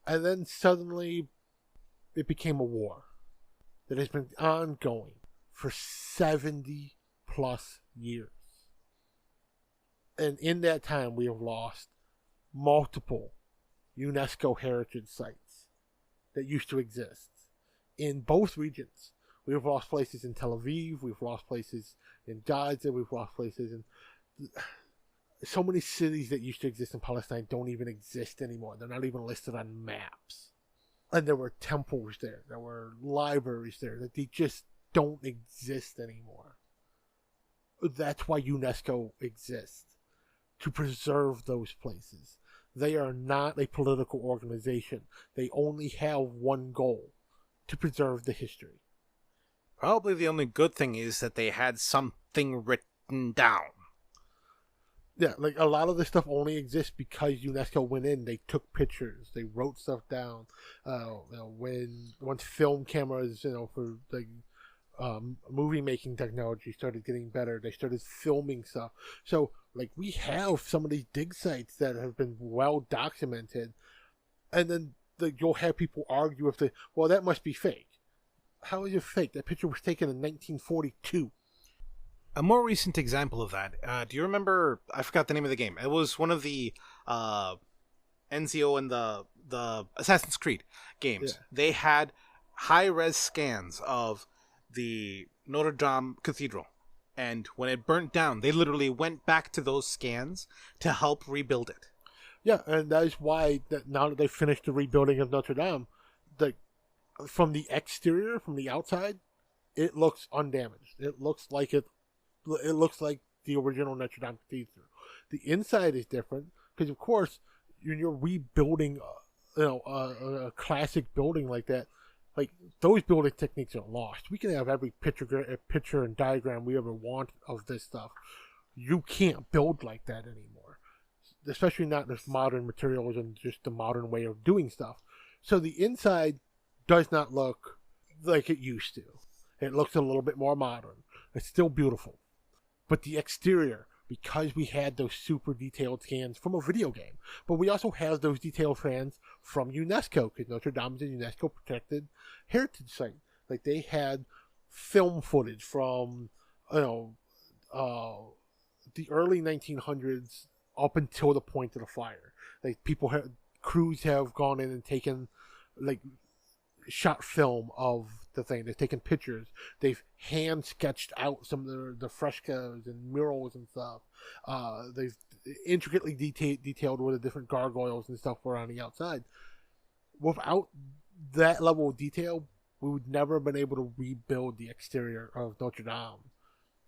[SPEAKER 1] and then suddenly, it became a war that has been ongoing for 70 plus years. And in that time, we have lost multiple UNESCO heritage sites that used to exist in both regions. We've lost places in Tel Aviv, we've lost places in Gaza, we've lost places in... So many cities that used to exist in Palestine don't even exist anymore. They're not even listed on maps. And there were temples there were libraries there, that they just don't exist anymore. That's why UNESCO exists, to preserve those places. They are not a political organization. They only have one goal: to preserve the history.
[SPEAKER 2] Probably the only good thing is that they had something written down.
[SPEAKER 1] Yeah, like, a lot of this stuff only exists because UNESCO went in. They took pictures. They wrote stuff down. Once film cameras, for like movie making technology started getting better. They started filming stuff. So, like, we have some of these dig sites that have been well documented, and then you'll have people argue with well, that must be fake. How is it fake? That picture was taken in 1942.
[SPEAKER 2] A more recent example of that, do you remember, I forgot the name of the game. It was one of the Ezio and the Assassin's Creed games. Yeah. They had high-res scans of the Notre Dame Cathedral. And when it burnt down, they literally went back to those scans to help rebuild it.
[SPEAKER 1] Yeah, and that is why now that they finished the rebuilding of Notre Dame, from the exterior, from the outside, it looks undamaged. It looks like the original Notre Dame Cathedral. The inside is different because, of course, when you're rebuilding, a classic building like that, like, those building techniques are lost. We can have every picture and diagram we ever want of this stuff. You can't build like that anymore, especially not with modern materials and just the modern way of doing stuff. So the inside does not look like it used to. It looks a little bit more modern. It's still beautiful. But the exterior, because we had those super detailed scans from a video game, but we also have those detailed scans from UNESCO, because Notre Dame is a UNESCO protected heritage site. Like, they had film footage from, the early 1900s up until the point of the fire. Like, crews have gone in and taken, like, shot film of the thing. They've taken pictures. They've hand sketched out some of the frescoes and murals and stuff. They've intricately detailed where the different gargoyles and stuff were on the outside. Without that level of detail, we would never have been able to rebuild the exterior of Notre Dame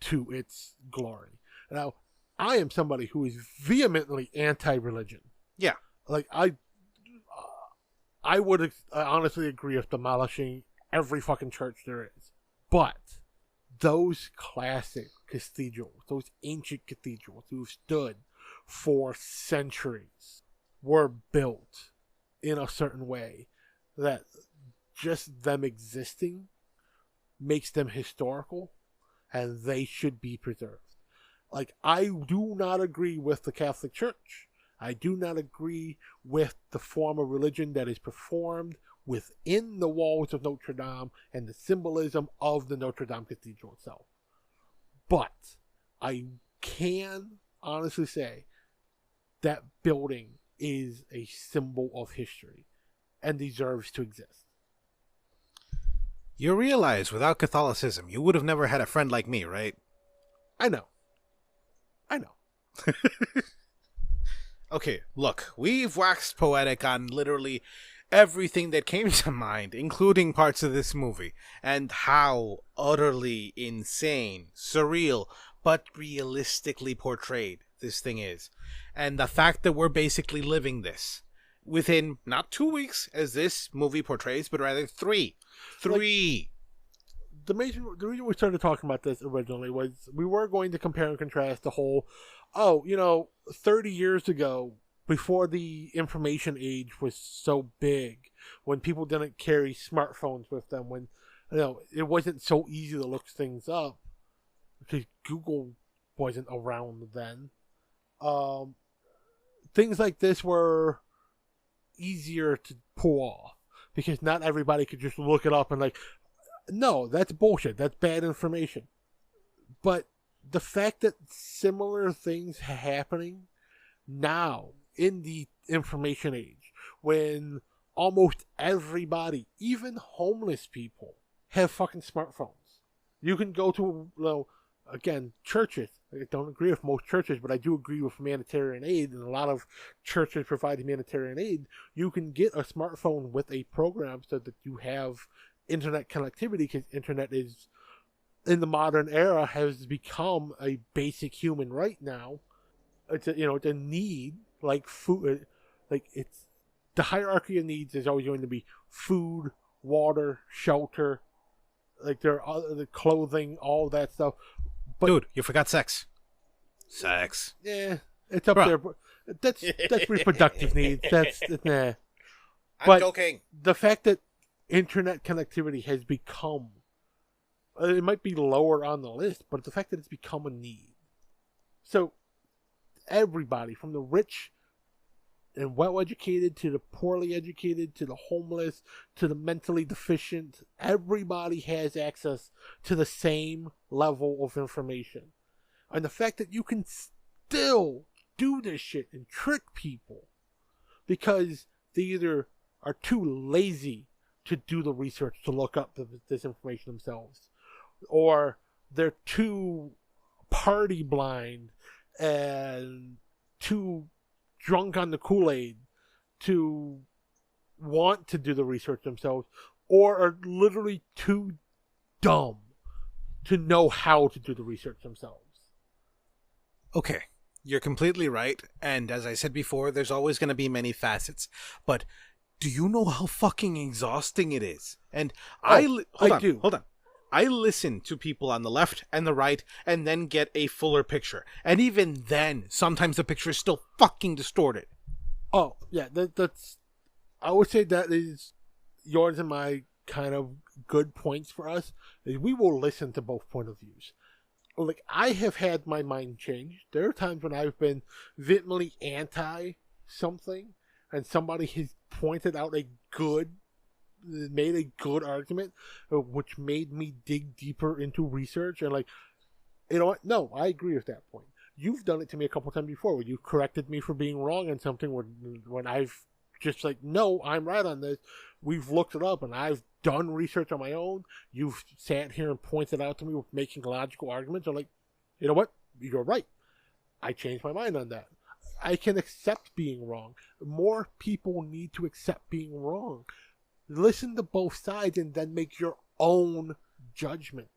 [SPEAKER 1] to its glory. Now, I am somebody who is vehemently anti-religion.
[SPEAKER 2] Yeah.
[SPEAKER 1] Like, I would honestly agree with demolishing every fucking church there is. But those classic cathedrals, those ancient cathedrals who stood for centuries, were built in a certain way that just them existing makes them historical, and they should be preserved. Like, I do not agree with the Catholic Church. I do not agree with the form of religion that is performed within the walls of Notre Dame and the symbolism of the Notre Dame Cathedral itself. But I can honestly say that building is a symbol of history and deserves to exist.
[SPEAKER 2] You realize without Catholicism, you would have never had a friend like me, right?
[SPEAKER 1] I know.
[SPEAKER 2] Okay, look, we've waxed poetic on literally everything that came to mind, including parts of this movie, and how utterly insane, surreal, but realistically portrayed this thing is. And the fact that we're basically living this within not 2 weeks, as this movie portrays, but rather 3. Three.
[SPEAKER 1] The reason we started talking about this originally was we were going to compare and contrast the whole, 30 years ago, before the information age was so big, when people didn't carry smartphones with them, when it wasn't so easy to look things up because Google wasn't around then. Things like this were easier to pull off because not everybody could just look it up and no, that's bullshit. That's bad information. But the fact that similar things are happening now in the information age, when almost everybody, even homeless people, have fucking smartphones. You can go to, again, churches. I don't agree with most churches, but I do agree with humanitarian aid, and a lot of churches provide humanitarian aid. You can get a smartphone with a program so that you have internet connectivity, because internet is, in the modern era, has become a basic human right now. It's a need, like food. Like, it's the hierarchy of needs is always going to be food, water, shelter, like the clothing, all that stuff. But,
[SPEAKER 2] dude, you forgot sex. Sex.
[SPEAKER 1] Yeah, it's up there. That's reproductive needs. That's nah.
[SPEAKER 2] I'm joking.
[SPEAKER 1] The fact that internet connectivity has become It might be lower on the list, but the fact that it's become a need. So, everybody, from the rich and well-educated to the poorly educated to the homeless to the mentally deficient, everybody has access to the same level of information. And the fact that you can still do this shit and trick people because they either are too lazy to do the research to look up this information themselves, or they're too party blind and too drunk on the Kool-Aid to want to do the research themselves, or are literally too dumb to know how to do the research themselves.
[SPEAKER 2] Okay, you're completely right, and as I said before, there's always going to be many facets, but do you know how fucking exhausting it is? And Hold on. I listen to people on the left and the right and then get a fuller picture. And even then, sometimes the picture is still fucking distorted.
[SPEAKER 1] Oh, yeah, that's... I would say that is yours and my kind of good points for us. Is we will listen to both point of views. Like, I have had my mind changed. There are times when I've been vehemently anti something, and somebody has pointed out made a good argument, which made me dig deeper into research, and like, you know what? No, I agree with that point. You've done it to me a couple times before, where you corrected me for being wrong on something when I've just like, no, I'm right on this. We've looked it up, and I've done research on my own. You've sat here and pointed out to me with making logical arguments. I'm like, you know what? You're right. I changed my mind on that. I can accept being wrong. More people need to accept being wrong. Listen to both sides and then make your own judgment.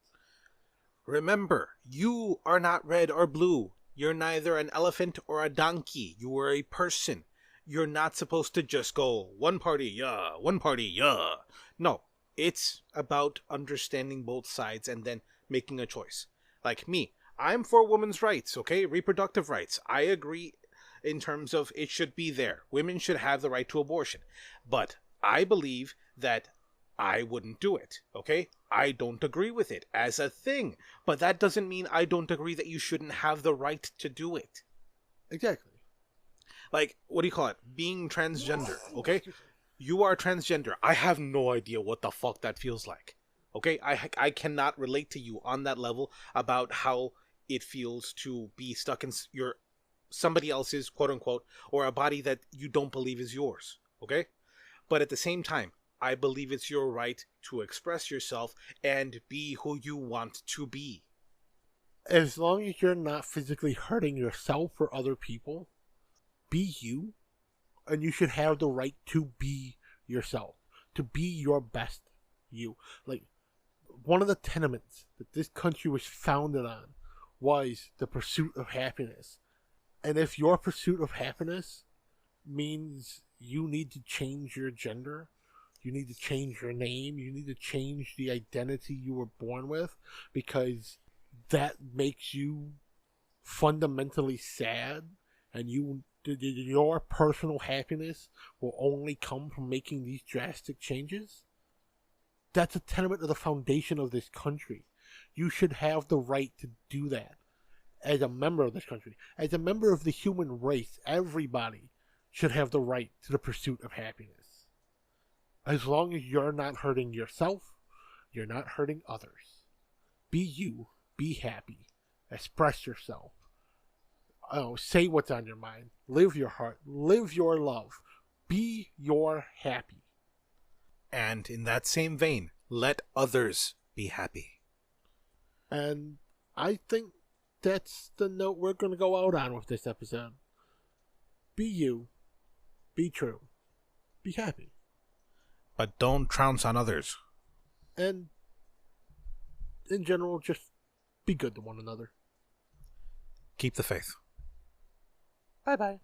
[SPEAKER 2] Remember, you are not red or blue. You're neither an elephant or a donkey. You are a person. You're not supposed to just go, one party, yeah, one party, yeah. No, it's about understanding both sides and then making a choice. Like me, I'm for women's rights, okay? Reproductive rights. I agree in terms of it should be there. Women should have the right to abortion. But I believe that I wouldn't do it, okay? I don't agree with it as a thing. But that doesn't mean I don't agree that you shouldn't have the right to do it.
[SPEAKER 1] Exactly.
[SPEAKER 2] Like, what do you call it? Being transgender, okay? You are transgender. I have no idea what the fuck that feels like, okay? I cannot relate to you on that level about how it feels to be stuck in somebody else's, quote-unquote, or a body that you don't believe is yours, okay? But at the same time, I believe it's your right to express yourself and be who you want to be.
[SPEAKER 1] As long as you're not physically hurting yourself or other people, be you, and you should have the right to be yourself, to be your best you. Like, one of the tenements that this country was founded on was the pursuit of happiness. And if your pursuit of happiness means you need to change your gender, you need to change your name, you need to change the identity you were born with, because that makes you fundamentally sad, and your personal happiness will only come from making these drastic changes, that's a tenement of the foundation of this country. You should have the right to do that as a member of this country. As a member of the human race, everybody should have the right to the pursuit of happiness. As long as you're not hurting yourself, you're not hurting others. Be you. Be happy. Express yourself. Say what's on your mind. Live your heart. Live your love. Be your happy.
[SPEAKER 2] And in that same vein, let others be happy.
[SPEAKER 1] And I think that's the note we're going to go out on with this episode. Be you. Be true. Be happy.
[SPEAKER 2] But don't trounce on others.
[SPEAKER 1] And in general, just be good to one another.
[SPEAKER 2] Keep the faith.
[SPEAKER 1] Bye-bye.